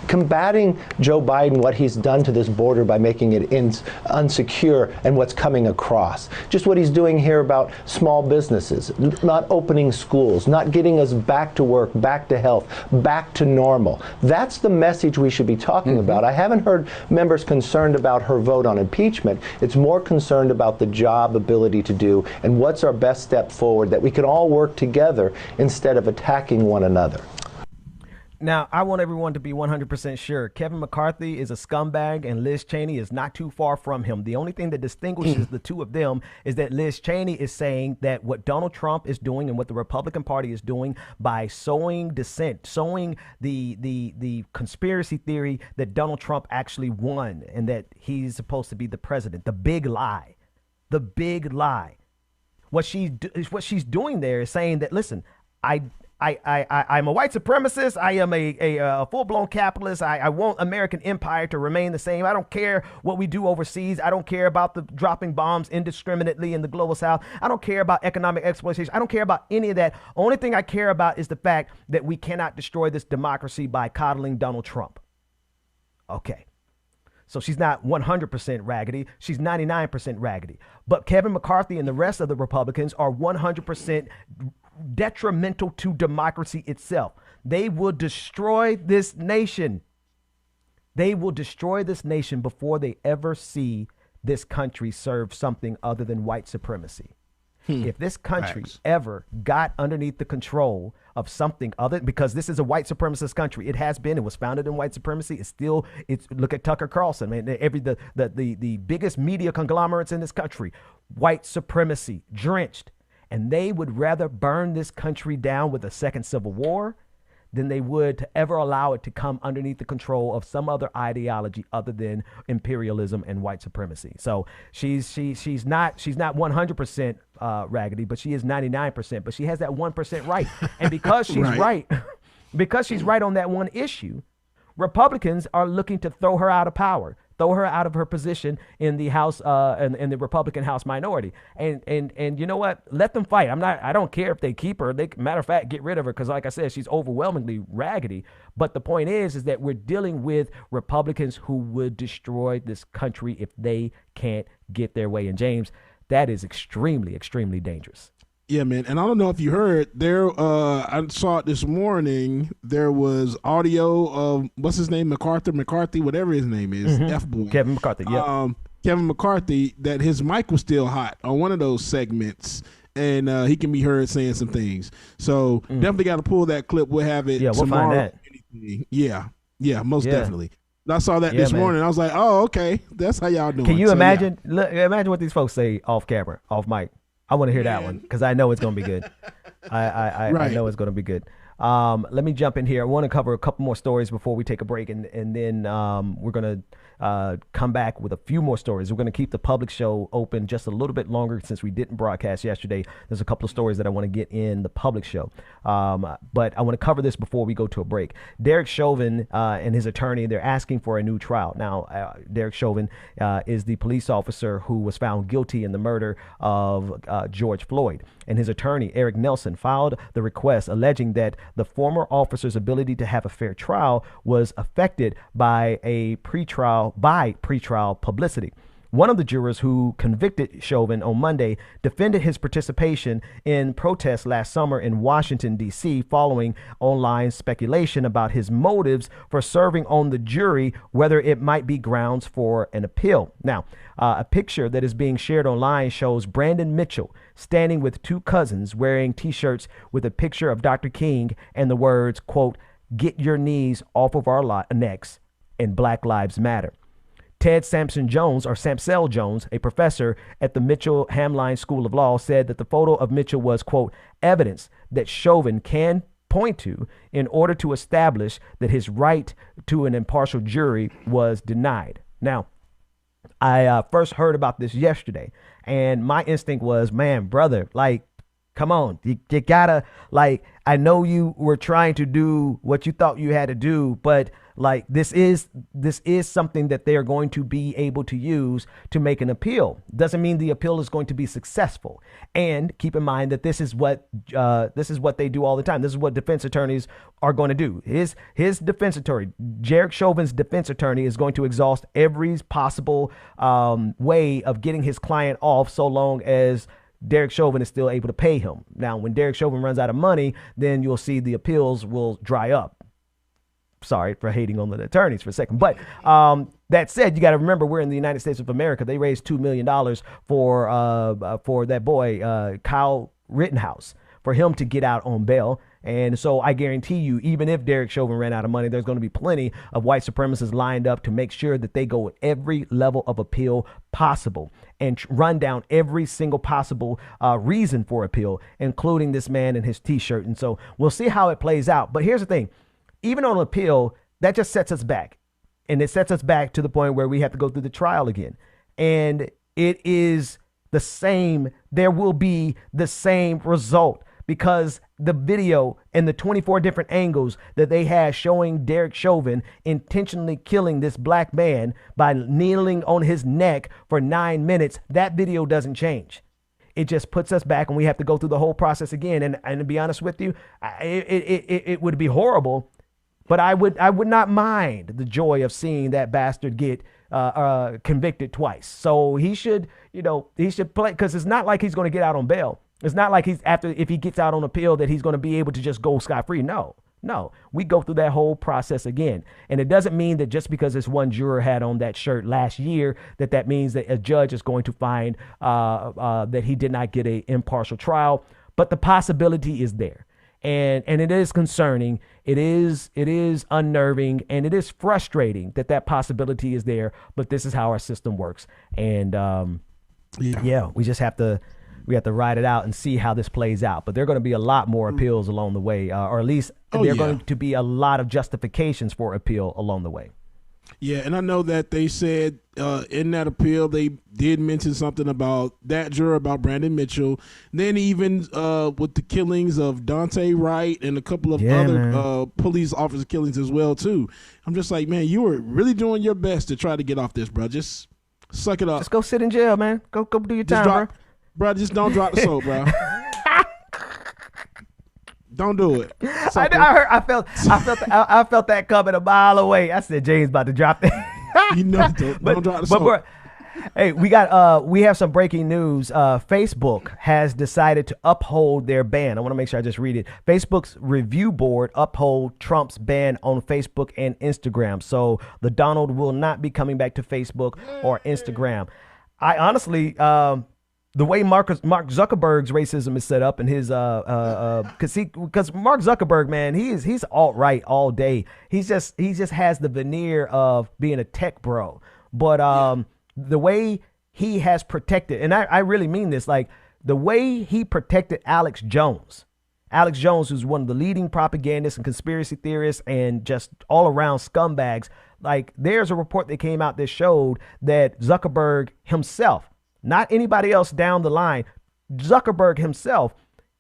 Combating Joe Biden, what he's done to this border by making it unsecure, and what's coming across. Just what he's doing here about small businesses, not opening schools, not getting us back to work, back to health, back to normal. That's the message we should be talking about. I haven't heard members concerned about her vote on impeachment. It's more concerned about the job ability to do and what's our best step forward that we can all work together instead of attacking one another.
Now, I want everyone to be 100% sure. Kevin McCarthy is a scumbag, and Liz Cheney is not too far from him. The only thing that distinguishes the two of them is that Liz Cheney is saying that what Donald Trump is doing and what the Republican Party is doing by sowing dissent, sowing the conspiracy theory that Donald Trump actually won and that he's supposed to be the president. The big lie. The big lie. What she's doing there is saying that, listen, I'm a white supremacist. I am a full-blown capitalist. I want American empire to remain the same. I don't care what we do overseas. I don't care about the dropping bombs indiscriminately in the global south. I don't care about economic exploitation. I don't care about any of that. Only thing I care about is the fact that we cannot destroy this democracy by coddling Donald Trump. Okay. So she's not 100% raggedy. She's 99% raggedy. But Kevin McCarthy and the rest of the Republicans are 100% detrimental to democracy itself. They will destroy this nation. They will destroy this nation before they ever see this country served something other than white supremacy. If this country ever got underneath the control of something other, because this is a white supremacist country, it has been, it was founded in white supremacy. It's look at Tucker Carlson, man. The biggest media conglomerates in this country, white supremacy drenched, and they would rather burn this country down with a second civil war than they would to ever allow it to come underneath the control of some other ideology other than imperialism and white supremacy. So she's not 100% raggedy, but she is 99%. But she has that 1% right, and because she's right, because she's right on that one issue, Republicans are looking to throw her out of power, throw her out of her position in the House, in the Republican House minority. And you know what? Let them fight. I don't care if they keep her. Matter of fact, get rid of her, because like I said, she's overwhelmingly raggedy. But the point is that we're dealing with Republicans who would destroy this country if they can't get their way. And James, that is extremely, extremely dangerous.
Yeah, man. And I don't know if you heard there, I saw it this morning. There was audio of, what's his name? McCarthy, whatever his name is. F-boy.
Kevin McCarthy. Yeah.
Kevin McCarthy, that his mic was still hot on one of those segments. And he can be heard saying some things. So definitely got to pull that clip. We'll have it tomorrow.
We'll find that.
Yeah, most definitely. I saw that this morning. I was like, oh, okay. That's how y'all doing.
Can you imagine? Look, imagine what these folks say off camera, off mic. I want to hear that one because I know it's going to be good. I know it's going to be good. Let me jump in here. I want to cover a couple more stories before we take a break, and then we're going to come back with a few more stories. We're going to keep the public show open just a little bit longer since we didn't broadcast yesterday. There's a couple of stories that I want to get in the public show, but I want to cover this before we go to a break. Derek Chauvin and his attorney, they're asking for a new trial. Now, Derek Chauvin is the police officer who was found guilty in the murder of George Floyd, and his attorney, Eric Nelson, filed the request alleging that the former officer's ability to have a fair trial was affected by pretrial publicity. One of the jurors who convicted Chauvin on Monday defended his participation in protests last summer in Washington, D.C., following online speculation about his motives for serving on the jury, whether it might be grounds for an appeal. Now, a picture that is being shared online shows Brandon Mitchell standing with two cousins wearing T-shirts with a picture of Dr. King and the words, quote, "Get your knees off of our necks," and Black Lives Matter. Ted Sampson Jones, or Samsel Jones, a professor at the Mitchell Hamline School of Law, said that the photo of Mitchell was, quote, evidence that Chauvin can point to in order to establish that his right to an impartial jury was denied. Now, I first heard about this yesterday, and my instinct was, man, brother, like, come on, you gotta, like, I know you were trying to do what you thought you had to do, but like this is something that they are going to be able to use to make an appeal. Doesn't mean the appeal is going to be successful. And keep in mind that this is what they do all the time. This is what defense attorneys are going to do. His defense attorney, Derek Chauvin's defense attorney, is going to exhaust every possible way of getting his client off, so long as Derek Chauvin is still able to pay him. Now, when Derek Chauvin runs out of money, then you'll see the appeals will dry up. Sorry for hating on the attorneys for a second. But that said, you got to remember, we're in the United States of America. They raised $2 million for that boy, Kyle Rittenhouse, for him to get out on bail. And so I guarantee you, even if Derek Chauvin ran out of money, there's going to be plenty of white supremacists lined up to make sure that they go at every level of appeal possible and run down every single possible reason for appeal, including this man and his T-shirt. And so we'll see how it plays out. But here's the thing. Even on appeal, that just sets us back. And it sets us back to the point where we have to go through the trial again. And it is the same. There will be the same result, because the video and the 24 different angles that they had showing Derek Chauvin intentionally killing this black man by kneeling on his neck for 9 minutes, that video doesn't change. It just puts us back, and we have to go through the whole process again. And to be honest with you, it would be horrible. But I would not mind the joy of seeing that bastard get convicted twice. So he should play, because it's not like he's going to get out on bail. It's not like if he gets out on appeal that he's going to be able to just go scot-free. No, No, we go through that whole process again. And it doesn't mean that just because this one juror had on that shirt last year, that means that a judge is going to find that he did not get an impartial trial. But the possibility is there. And it is concerning. It is unnerving, and it is frustrating that possibility is there. But this is how our system works. And we just have to ride it out and see how this plays out. But there are going to be a lot more appeals along the way, or at least there are going to be a lot of justifications for appeal along the way.
Yeah, and I know that they said in that appeal they did mention something about that juror, about Brandon Mitchell. Then even with the killings of Dante Wright and a couple of other police officer killings as well too. I'm just like, man, you were really doing your best to try to get off this, bro. Just suck it up.
Just go sit in jail, man. Go do your time,
bro. Just don't drop the soap, bro. Don't do it.
I felt that coming a mile away. I said James about to drop that.
You know, don't drop the soap.
Hey, we have some breaking news. Facebook has decided to uphold their ban. I want to make sure I just read it. Facebook's review board uphold Trump's ban on Facebook and Instagram. So the Donald will not be coming back to Facebook or Instagram. I honestly, the way Mark Zuckerberg's racism is set up, and his because Mark Zuckerberg, man, he's alt-right all day. He just has the veneer of being a tech bro, but the way he has protected, and I really mean this, like the way he protected Alex Jones, who's one of the leading propagandists and conspiracy theorists and just all around scumbags. Like, there's a report that came out that showed that Zuckerberg himself, not anybody else down the line, Zuckerberg himself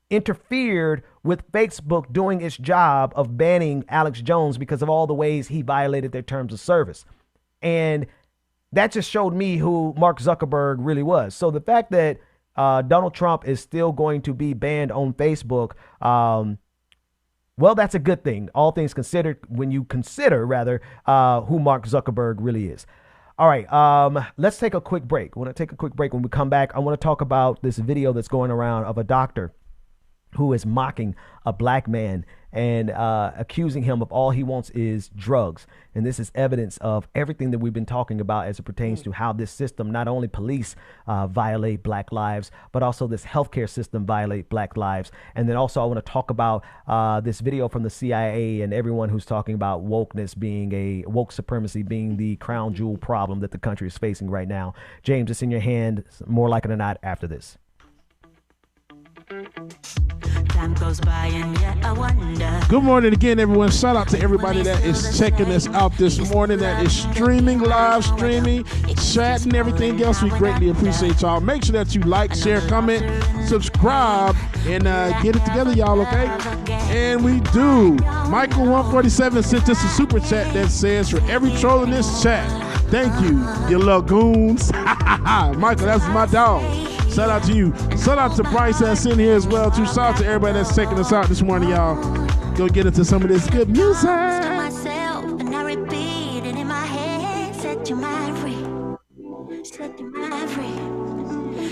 interfered with Facebook doing its job of banning Alex Jones because of all the ways he violated their terms of service. And that just showed me who Mark Zuckerberg really was. So the fact that Donald Trump is still going to be banned on Facebook, well, that's a good thing. All things considered, when you consider, rather, who Mark Zuckerberg really is. All right, let's take a quick break. We're going to take a quick break. When we come back, I want to talk about this video that's going around of a doctor who is mocking a black man and accusing him of all he wants is drugs. And this is evidence of everything that we've been talking about as it pertains to how this system, not only police violate black lives, but also this healthcare system violate black lives. And then also I want to talk about this video from the CIA and everyone who's talking about wokeness being woke supremacy being the crown jewel problem that the country is facing right now. James, it's in your hand, more likely than not, after this.
Time goes by and yet I wonder.
Good morning again, everyone. Shout out to everybody that is checking us out this morning, that is streaming, live streaming, chatting, everything else. We greatly appreciate y'all. Make sure that you like, share, comment, subscribe, and get it together, y'all, okay? And we do. Michael147 sent us a super chat that says, for every troll in this chat, thank you, you little goons. Michael, that's my dog. Shout out to you. Shout out to Bryce that's in here as well, too. Shout out to everybody that's checking us out this morning, y'all. Go get into some of this good music.
Myself and I repeat it in my head. Set your mind free. Set your mind free.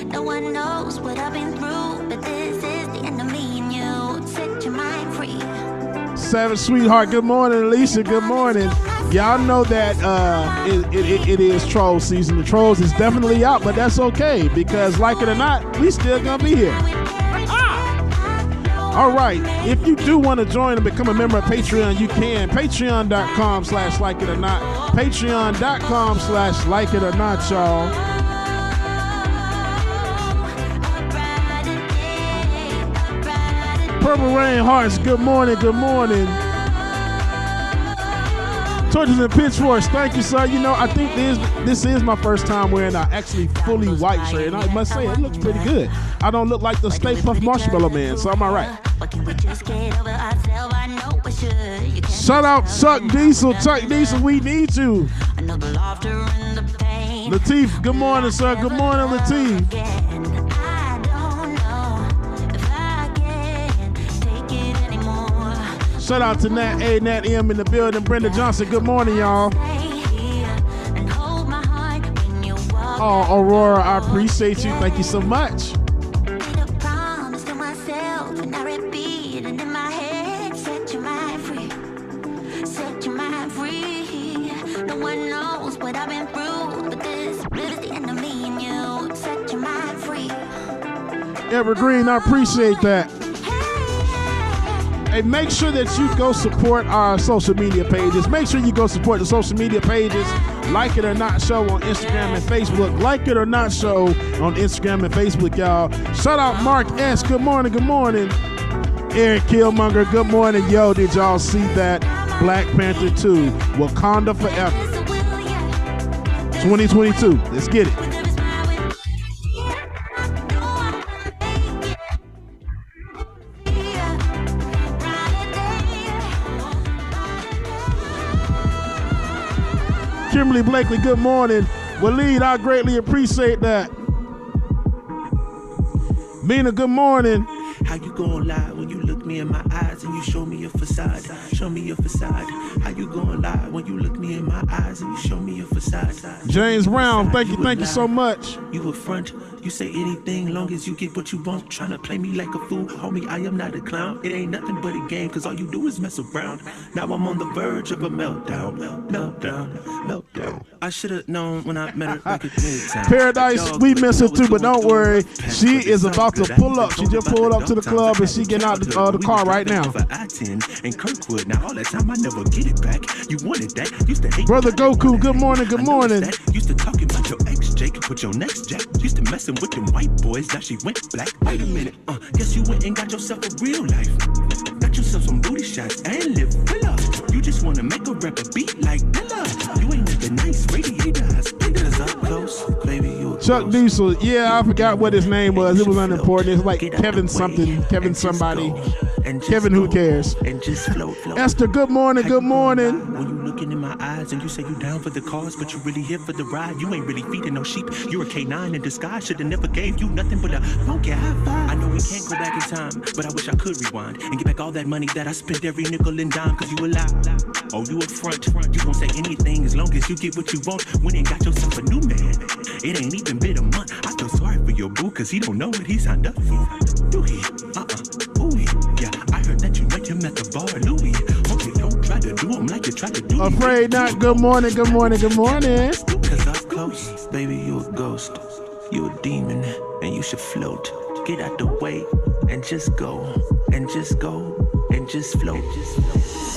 No one knows what I've been through, but this is the end of me and you. Set your mind free.
Savage Sweetheart, good morning. Alicia, good morning. Y'all know that it is troll season. The trolls is definitely out, but that's okay because, like it or not, we still gonna be here. All right, if you do want to join and become a member of Patreon, you can. Patreon.com/likeItOrNot. Patreon.com/likeItOrNot, y'all. Purple Rain Hearts, good morning, good morning. Torches and Pitchforks, thank you, sir. You know, I think this is my first time wearing an actually fully white shirt, and I must say, it looks pretty good. I don't look like the Stay Puft Marshmallow Man, so I'm all right. Shout out Chuck Diesel. Chuck Diesel, we need you. Lateef, good morning, sir. Good morning, Lateef. Shout out to Nat A, Nat M in the building. Brenda Johnson, good morning, y'all. Oh, Aurora, I appreciate you. Thank you so much. Evergreen, I appreciate that. Hey, make sure that you go support our social media pages. Make sure you go support the social media pages. Like It or Not Show on Instagram and Facebook. Like It or Not Show on Instagram and Facebook, y'all. Shout out Mark S. Good morning, good morning. Eric Killmonger, good morning. Yo, did y'all see that? Black Panther 2, Wakanda Forever. 2022. Let's get it. Kimberly Blakely, good morning. Waleed, I greatly appreciate that. Mina, good morning.
How you gonna lie when you look me in my eyes and you show me a facade? Show me a facade. How you gonna lie when you look me in my eyes and you show me a facade?
James Brown, thank you so much.
You a front, you say anything long as you get what you want. Trying to play me like a fool, homie, I am not a clown. It ain't nothing but a game, cause all you do is mess around. Now I'm on the verge of a meltdown. I should've known when I met her back at Midtown.
Paradise, we miss her too, but don't worry. She is about to pull up. She just pulled up to the club and she getting out the car right now.
And Kirkwood, now all that time I never get it back. You wanted that, used to hate
Brother Goku, good morning, good morning.
Used to talking about your ex Jake with your next Jack. Used to messing with them white boys, now she went black. Wait a minute, guess you went and got yourself a real life. Got yourself some booty shots and live villa. You just wanna make a rapper beat like Dilla. You ain't nothing nice, radiator, spiders up close, baby. You
Chuck Diesel, yeah, I forgot what his name was. It was unimportant. It's like Kevin something, Kevin somebody. Kevin, who cares?
And just float.
Esther, good morning, good morning.
When you looking in my eyes and you say you down for the cause, but you really here for the ride. You ain't really feeding no sheep. You're a K9 in disguise. Should've never gave you nothing but a funky high five. I know we can't go back in time, but I wish I could rewind and get back all that money that I spent every nickel and dime. Cause you alive. Oh, you up front. You gon' say anything as long as you get what you want. When you got yourself a new man, it ain't even been a month. I feel sorry for your boo, cause he don't know what he signed up for. Do he? Ooh, yeah, I heard that you met him at the bar, Louis. Hope you don't try to do him like you tried to do me.
Afraid not. Good morning, good morning, good morning.
Cause up close, baby, you a ghost. You a demon, and you should float. Get out the way, and just go, and just go, and just float.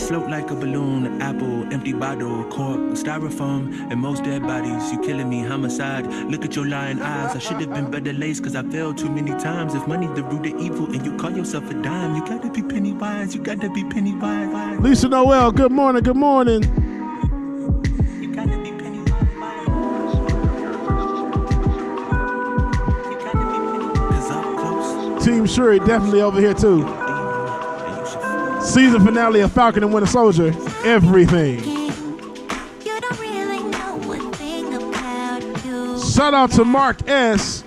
Float like a balloon, apple, empty bottle, cork, styrofoam, and most dead bodies. You killing me, homicide. Look at your lying eyes. I should have been better laced, cause I failed too many times. If money the root of evil, and you call yourself a dime, you gotta be penny wise. You gotta be penny wise.
Lisa Noel, good morning, good morning.
You gotta be penny wise. Cause up close.
Team Shuri definitely over here too. Season finale of Falcon and Winter Soldier. Everything. Shout out to Mark S.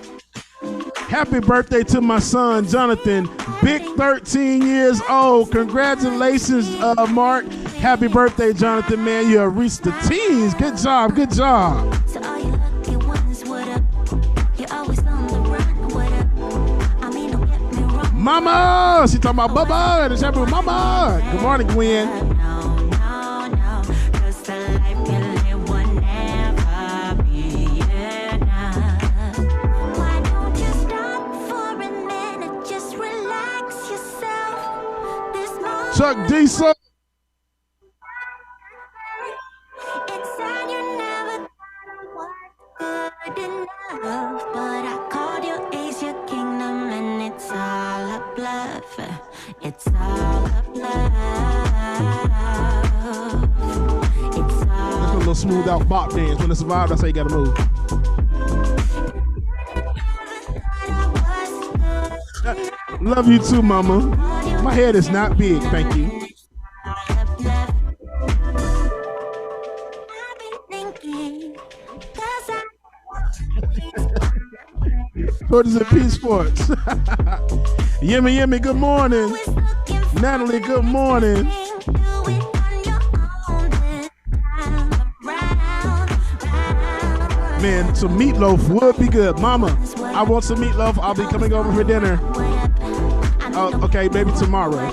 Happy birthday to my son, Jonathan. Big 13 years old. Congratulations, Mark. Happy birthday, Jonathan, man. You have reached the teens. Good job, good job. Mama! She talking about Bubba. It's happening with Mama. Good morning, Gwen. Chuck Diesel.
It's all a bluff. It's all
That's a little smooth out bop dance. When it's survived, that's how you gotta move. Love you too, Mama. My head is not big, thank you. What is it, P Sports? Yimmy, good morning. Natalie, good morning. Man, some meatloaf would be good. Mama, I want some meatloaf. I'll be coming over for dinner. Okay, maybe tomorrow.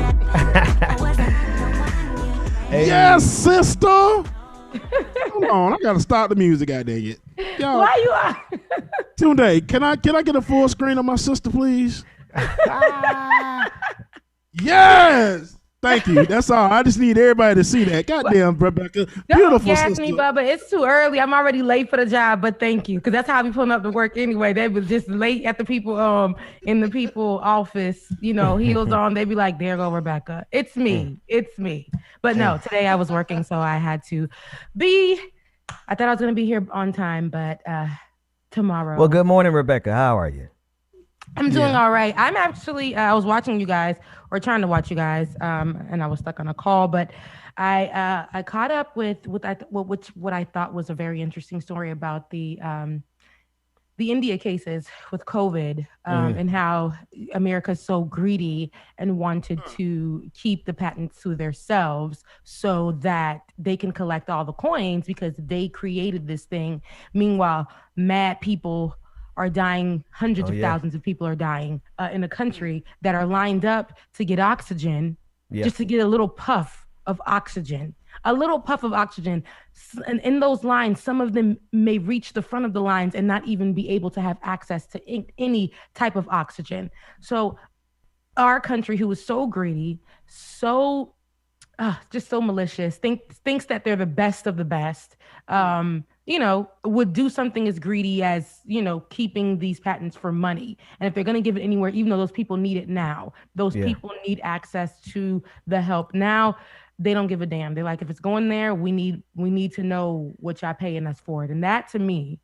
Hey.
Yes, sister. Hold on, I gotta stop the music. God dang it. Yo,
Why you are?
Tunde, can I get a full screen of my sister, please? Yes. Thank you. That's all. I just need everybody to see that. Goddamn, Rebecca. Beautiful
Don't gas
sister.
me, Bubba. It's too early. I'm already late for the job, but thank you. Because that's how I be pulling up to work anyway. They was just late at the people in the people office, heels on. They be like, there go Rebecca. It's me. It's me. But no, today I was working, so I had to I thought I was gonna be here on time, but tomorrow.
Well, good morning, Rebecca. How are you?
I'm doing all right. I'm actually, I was watching you guys or trying to watch you guys, and I was stuck on a call, but I caught up with what I thought was a very interesting story about the India cases with COVID, and how America's so greedy and wanted to keep the patents to themselves so that they can collect all the coins because they created this thing. Meanwhile, mad people are dying. Hundreds of thousands of people are dying in a country that are lined up to get oxygen, just to get a little puff of oxygen. And in those lines, some of them may reach the front of the lines and not even be able to have access to any type of oxygen. So our country, who is so greedy, just so malicious, thinks that they're the best of the best, would do something as greedy as, keeping these patents for money. And if they're going to give it anywhere, even though those people need it now, people need access to the help now. They don't give a damn. They're like, if it's going there, we need to know what y'all paying us for it. And that, to me,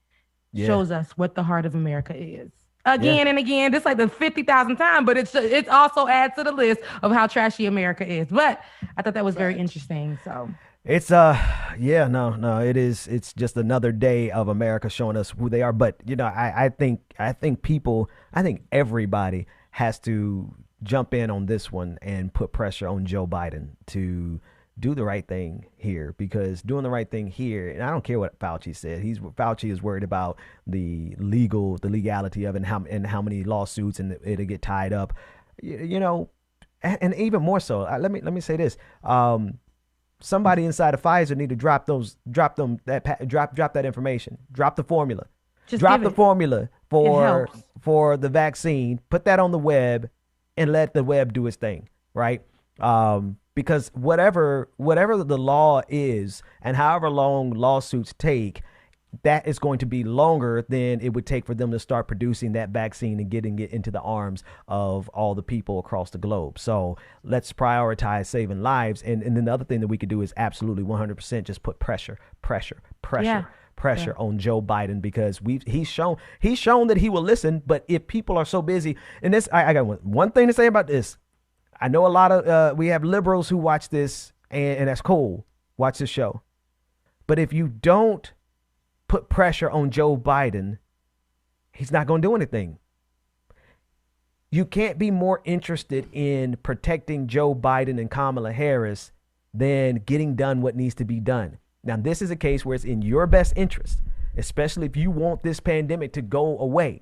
shows us what the heart of America is. Again and again, this like the 50,000 times, but it's also adds to the list of how trashy America is. But I thought that was very interesting. So
it's it is. It's just another day of America showing us who they are. But I think everybody has to jump in on this one and put pressure on Joe Biden to do the right thing here, because doing the right thing here, and I don't care what Fauci said. Fauci is worried about the legality of it and how many lawsuits and it'll get tied up, and even more so. Let me say this. Somebody inside of Pfizer need to drop that information, drop the formula, drop the formula for the vaccine, put that on the web and let the web do its thing. Right. Because whatever the law is and however long lawsuits take, that is going to be longer than it would take for them to start producing that vaccine and getting it into the arms of all the people across the globe. So let's prioritize saving lives. And then the other thing that we could do is absolutely 100% just put pressure on Joe Biden, because he's shown that he will listen. But if people are so busy, and this, I got one thing to say about this. I know a lot of we have liberals who watch this, and that's cool. Watch this show. But if you don't put pressure on Joe Biden, he's not going to do anything. You can't be more interested in protecting Joe Biden and Kamala Harris than getting done what needs to be done. Now, this is a case where it's in your best interest, especially if you want this pandemic to go away.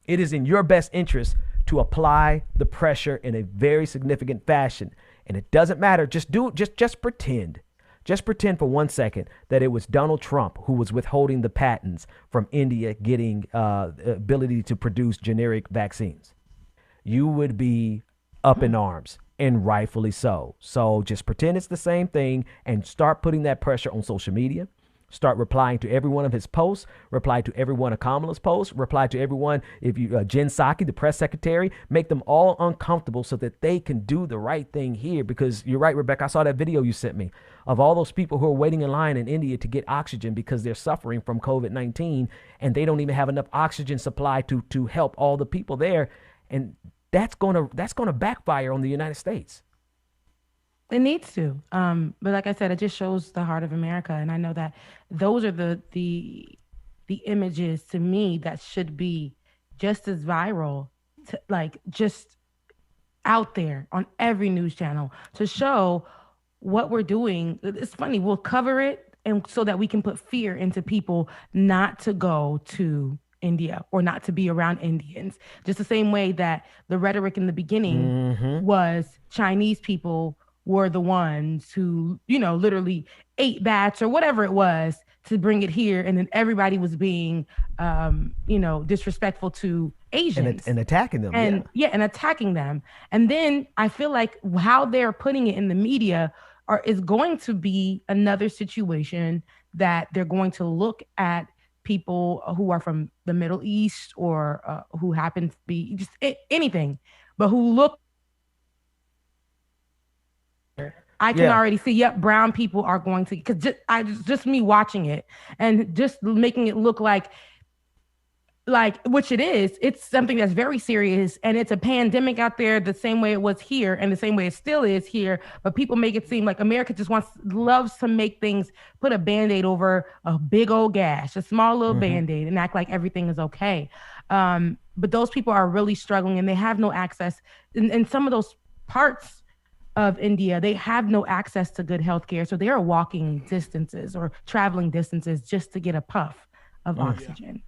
It is in your best interest to apply the pressure in a very significant fashion. And it doesn't matter. Just pretend. Just pretend for 1 second that it was Donald Trump who was withholding the patents from India getting ability to produce generic vaccines. You would be up in arms, and rightfully so. So just pretend it's the same thing and start putting that pressure on social media. Start replying to every one of his posts, reply to every one of Kamala's posts, reply to everyone, if you, Jen Psaki, the press secretary, make them all uncomfortable so that they can do the right thing here. Because you're right, Rebecca, I saw that video you sent me of all those people who are waiting in line in India to get oxygen because they're suffering from COVID-19 and they don't even have enough oxygen supply to help all the people there. And that's gonna backfire on the United States.
It needs to. But like I said, it just shows the heart of America. And I know that those are the images to me that should be just as viral, just out there on every news channel to show what we're doing. It's funny. We'll cover it and so that we can put fear into people not to go to India or not to be around Indians. Just the same way that the rhetoric in the beginning was Chinese people were the ones who, literally ate bats or whatever it was to bring it here, and then everybody was being, disrespectful to Asians
and attacking them.
and attacking them. And then I feel like how they're putting it in the media is going to be another situation that they're going to look at people who are from the Middle East or who happen to be just anything, but who look. I can already see, brown people are going to, because just me watching it and just making it look like, which it is, it's something that's very serious, and it's a pandemic out there the same way it was here and the same way it still is here. But people make it seem like America just loves to make things, put a Band-Aid over a big old gash, a small little Band-Aid, and act like everything is okay. But those people are really struggling, and they have no access in some of those parts of India. They have no access to good healthcare, so they are walking distances or traveling distances just to get a puff of oxygen.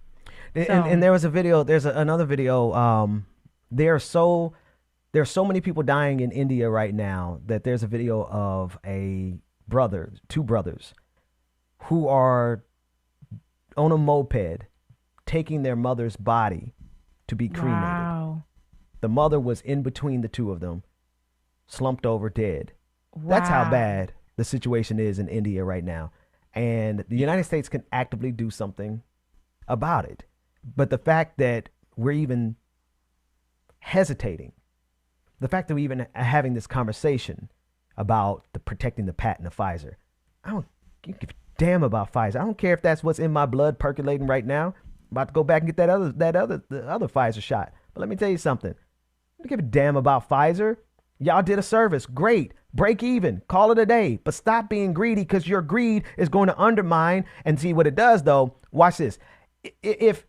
And there was a video. There's another video. There's so many people dying in India right now that there's a video of two brothers, who are on a moped taking their mother's body to be cremated.
Wow.
The mother was in between the two of them, slumped over dead. That's how bad the situation is in India right now. And the United States can actively do something about it. But the fact that we're even hesitating, the fact that we're even having this conversation about protecting the patent of Pfizer, I don't give a damn about Pfizer. I don't care if that's what's in my blood percolating right now. I'm about to go back and get the other Pfizer shot. But let me tell you something. I don't give a damn about Pfizer. Y'all did a service. Great. Break even. Call it a day. But stop being greedy, because your greed is going to undermine. And see what it does, though. Watch this. If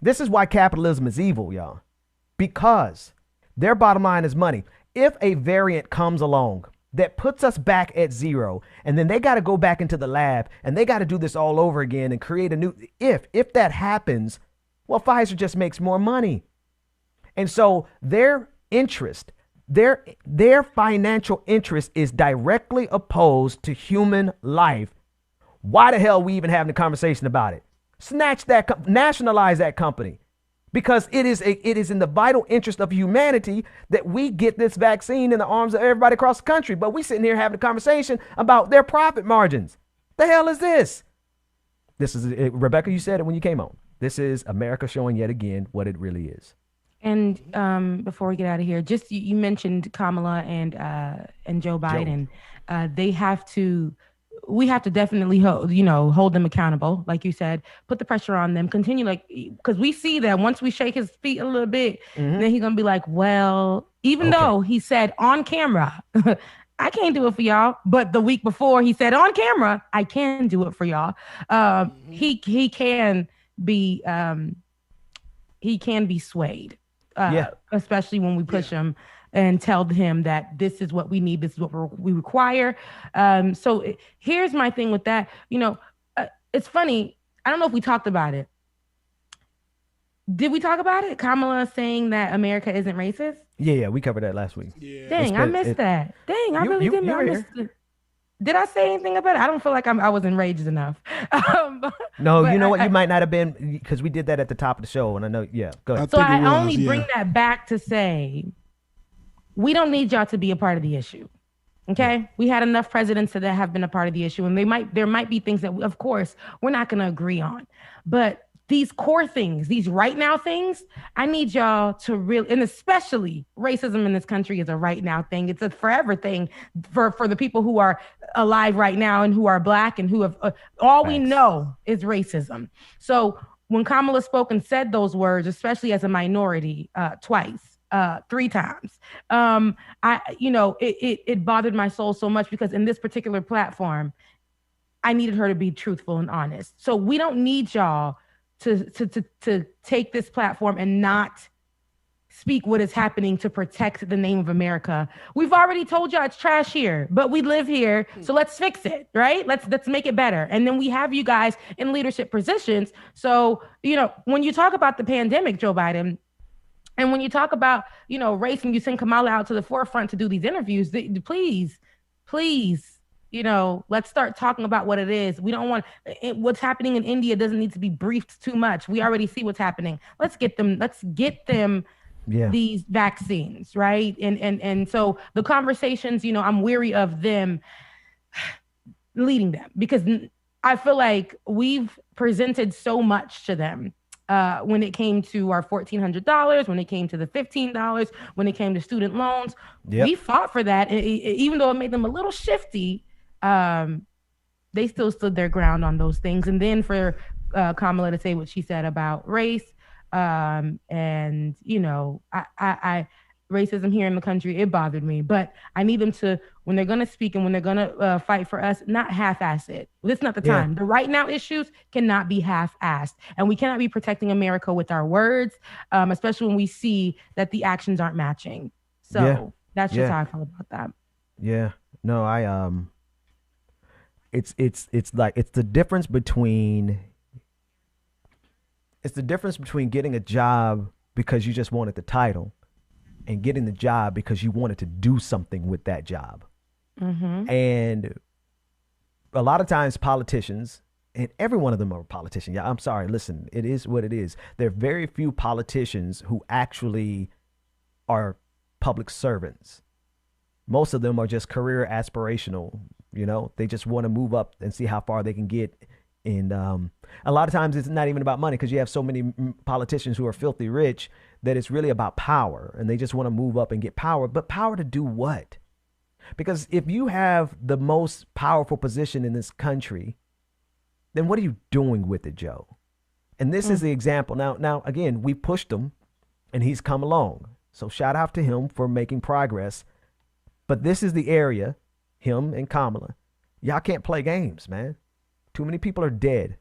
this is why capitalism is evil, y'all, because their bottom line is money. If a variant comes along that puts us back at zero, and then they got to go back into the lab and they got to do this all over again and create a new, if that happens, well, Pfizer just makes more money. And so their interest, their financial interest is directly opposed to human life. Why the hell are we even having a conversation about it? Nationalize that company, because it is in the vital interest of humanity that we get this vaccine in the arms of everybody across the country. But we sitting here having a conversation about their profit margins. The hell is this? This is Rebecca. You said it when you came on. This is America showing yet again what it really is.
And before we get out of here, just you mentioned Kamala and Joe Biden. We have to definitely hold them accountable, like you said, put the pressure on them, continue, because we see that once we shake his feet a little bit, then he's gonna be like, well, even though he said on camera, I can't do it for y'all, but the week before he said on camera, I can do it for y'all. He can be swayed, especially when we push him and tell him that this is what we need, this is what we require. So here's my thing with that. It's funny. I don't know if we talked about it. Did we talk about it? Kamala saying that America isn't racist?
Yeah, we covered that last week.
Yeah. Dang, I missed that. Dang, I really didn't. I missed it. Did I say anything about it? I don't feel like I was enraged enough.
No, you know what? You might not have been, because we did that at the top of the show, and I know. Yeah, go ahead.
So I only bring that back to say, we don't need y'all to be a part of the issue. Okay. Yeah. We had enough presidents that have been a part of the issue, and there might be things that of course we're not going to agree on, but these core things, these right now things, I need y'all to really, and especially racism in this country is a right now thing. It's a forever thing for the people who are alive right now and who are Black and who have all we know is racism. So when Kamala spoke and said those words, especially as a minority, twice, 3 times. It bothered my soul so much, because in this particular platform, I needed her to be truthful and honest. So we don't need y'all to take this platform and not speak what is happening to protect the name of America. We've already told y'all it's trash here, but we live here, so let's fix it, right? Let's make it better. And then we have you guys in leadership positions. So, when you talk about the pandemic, Joe Biden, and when you talk about, race, and you send Kamala out to the forefront to do these interviews, please let's start talking about what it is. We don't want what's happening in India doesn't need to be briefed too much. We already see what's happening. Let's get them these vaccines, right? And so the conversations, I'm weary of them leading them, because I feel like we've presented so much to them when it came to our $1,400, when it came to the $15, when it came to student loans. We fought for that. Even though it made them a little shifty, they still stood their ground on those things. And then for Kamala to say what she said about race, and racism here in the country, it bothered me. But I need them to, when they're going to speak and when they're going to fight for us, not half-ass it. This is not the time. The right now issues cannot be half-assed. And we cannot be protecting America with our words, especially when we see that the actions aren't matching. So that's just how I feel about that.
Yeah. No, it's the difference between getting a job because you just wanted the title and getting the job because you wanted to do something with that job. And a lot of times politicians, and every one of them are politicians. Yeah, I'm sorry. Listen, it is what it is. There are very few politicians who actually are public servants. Most of them are just career aspirational. They just want to move up and see how far they can get. And a lot of times it's not even about money, because you have so many politicians who are filthy rich that it's really about power, and they just want to move up and get power. But power to do what? Because if you have the most powerful position in this country, then what are you doing with it, Joe? And this is the example. Now, again, we pushed him and he's come along. So shout out to him for making progress. But this is the area, him and Kamala, y'all can't play games, man. Too many people are dead.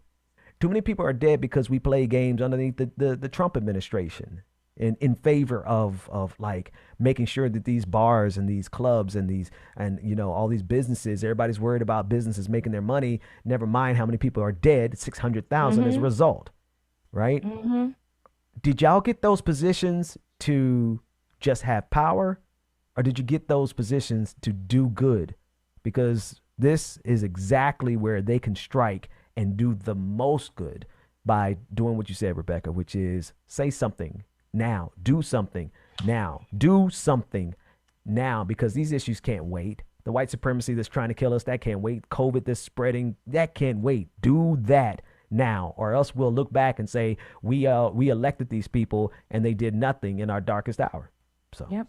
Too many people are dead because we play games underneath the Trump administration in favor of like making sure that these bars and these clubs and all these businesses, everybody's worried about businesses making their money. Never mind how many people are dead, 600,000 as a result, right? Did y'all get those positions to just have power, or did you get those positions to do good? Because this is exactly where they can strike and do the most good by doing what you said, Rebecca, which is say something now, do something now, because these issues can't wait. The white supremacy that's trying to kill us, that can't wait. COVID that's spreading, that can't wait. Do that now, or else we'll look back and say we elected these people and they did nothing in our darkest hour. So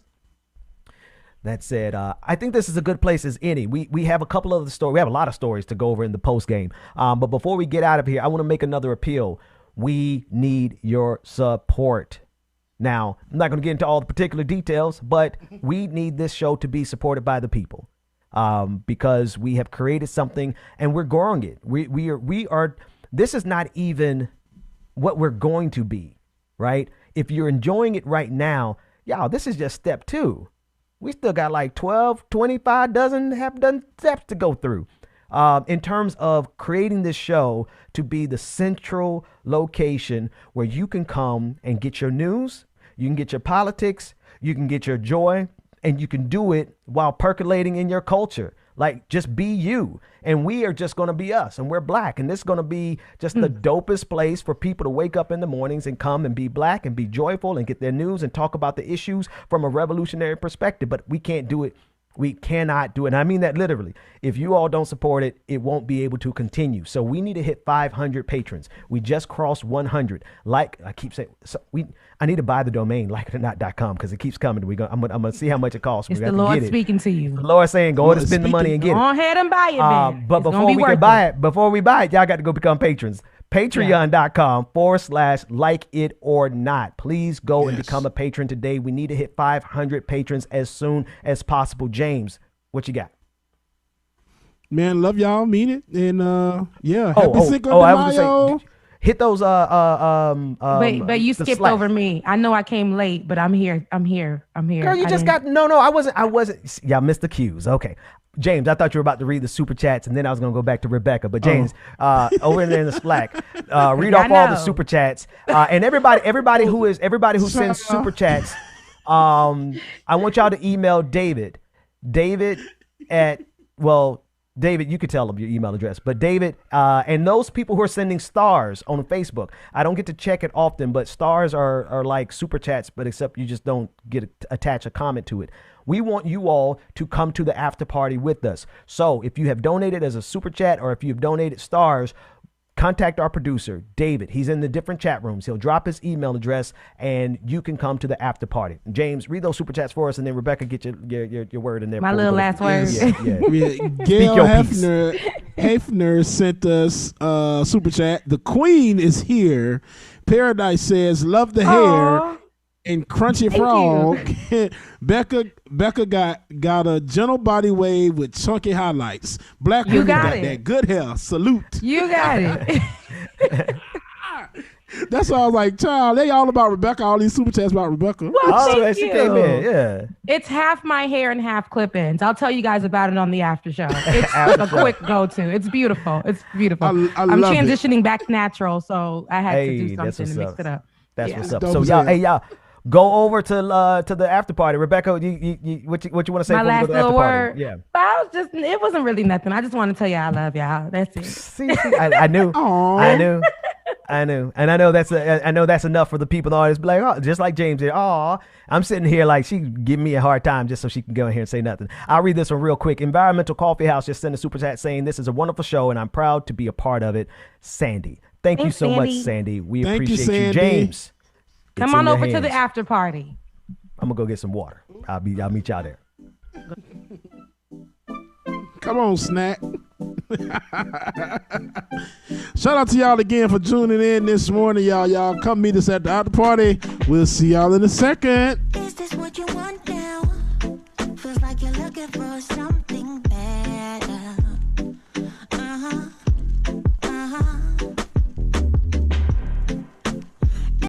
that said, I think this is a good place as any. We have a couple of the stories. We have a lot of stories to go over in the post game. But before we get out of here, I want to make another appeal. We need your support. Now, I'm not going to get into all the particular details, but we need this show to be supported by the people, because we have created something and we're growing it. We are. This is not even what we're going to be, right? If you're enjoying it right now, y'all, this is just step 2. We still got like 12, 25 dozen steps to go through in terms of creating this show to be the central location where you can come and get your news, you can get your politics, you can get your joy, and you can do it while percolating in your culture. Like, just be you. And we are just going to be us. And we're black. And this is going to be just the dopest place for people to wake up in the mornings and come and be black and be joyful and get their news and talk about the issues from a revolutionary perspective. But we can't do it. We cannot do it. And I mean that literally. If you all don't support it, it won't be able to continue. So we need to hit 500 patrons. We just crossed 100. Like I keep saying, I need to buy the domain likeitnornot.com because it keeps coming. I'm gonna see how much it costs.
It's the Lord speaking to you.
The Lord saying, go ahead and spend the money and get it.
Go ahead and buy it, man.
But before we buy it, y'all got to go become patrons. Patreon.com/like it or not. Please go and become a patron today. We need to hit 500 patrons as soon as possible. James, what you got?
Man, love y'all, mean it, and happy Cinco de Mayo.
Hit those
but you skipped over me. I know I came late, but I'm here. Girl,
you I wasn't. Y'all missed the cues. Okay. James, I thought you were about to read the super chats, and then I was going to go back to Rebecca. But James, over there in the Slack, read off all the super chats, and everybody who sends super chats. I want y'all to email David David, you could tell them your email address. But David, and those people who are sending stars on Facebook, I don't get to check it often, but stars are like super chats, but except you just don't get attach a comment to it. We want you all to come to the after party with us. So if you have donated as a super chat or if you've donated stars, contact our producer, David. He's in the different chat rooms. He'll drop his email address and you can come to the after party. James, read those super chats for us, and then Rebecca, get your word in there.
My little last word.
Gail Hefner sent us super chat. The Queen is here. Paradise says, love the hair. And Crunchy Frog, Becca got a gentle body wave with chunky highlights. Black women got that good hair. Salute.
You got it.
That's why I was like, child, they all about Rebecca. All these super chats about Rebecca.
Well, thank
she
you.
came in, yeah.
It's half my hair and half clip-ins. I'll tell you guys about it on the after show. It's a quick go-to. It's beautiful. It's beautiful. I'm transitioning back natural, so I had to do something to mix it up.
That's what's up. So y'all, go over to the after party. Rebecca, what you want to say?
My last little word.
Yeah.
But it wasn't really nothing. I just want to tell you I love y'all. That's it.
See, I knew. I knew. And I know that's enough for the people in the audience. Be like, oh, just like James did. Oh, I'm sitting here like she giving me a hard time just so she can go in here and say nothing. I'll read this one real quick. Environmental Coffee House just sent a super chat saying this is a wonderful show and I'm proud to be a part of it. Sandy. Thanks you so much, Sandy. We appreciate you. James.
Come on over to the after party.
I'm gonna go get some water. I'll meet y'all there.
Come on, Snack. Shout out to y'all again for tuning in this morning, y'all. Y'all come meet us at the after party. We'll see y'all in a second.
Is this what you want?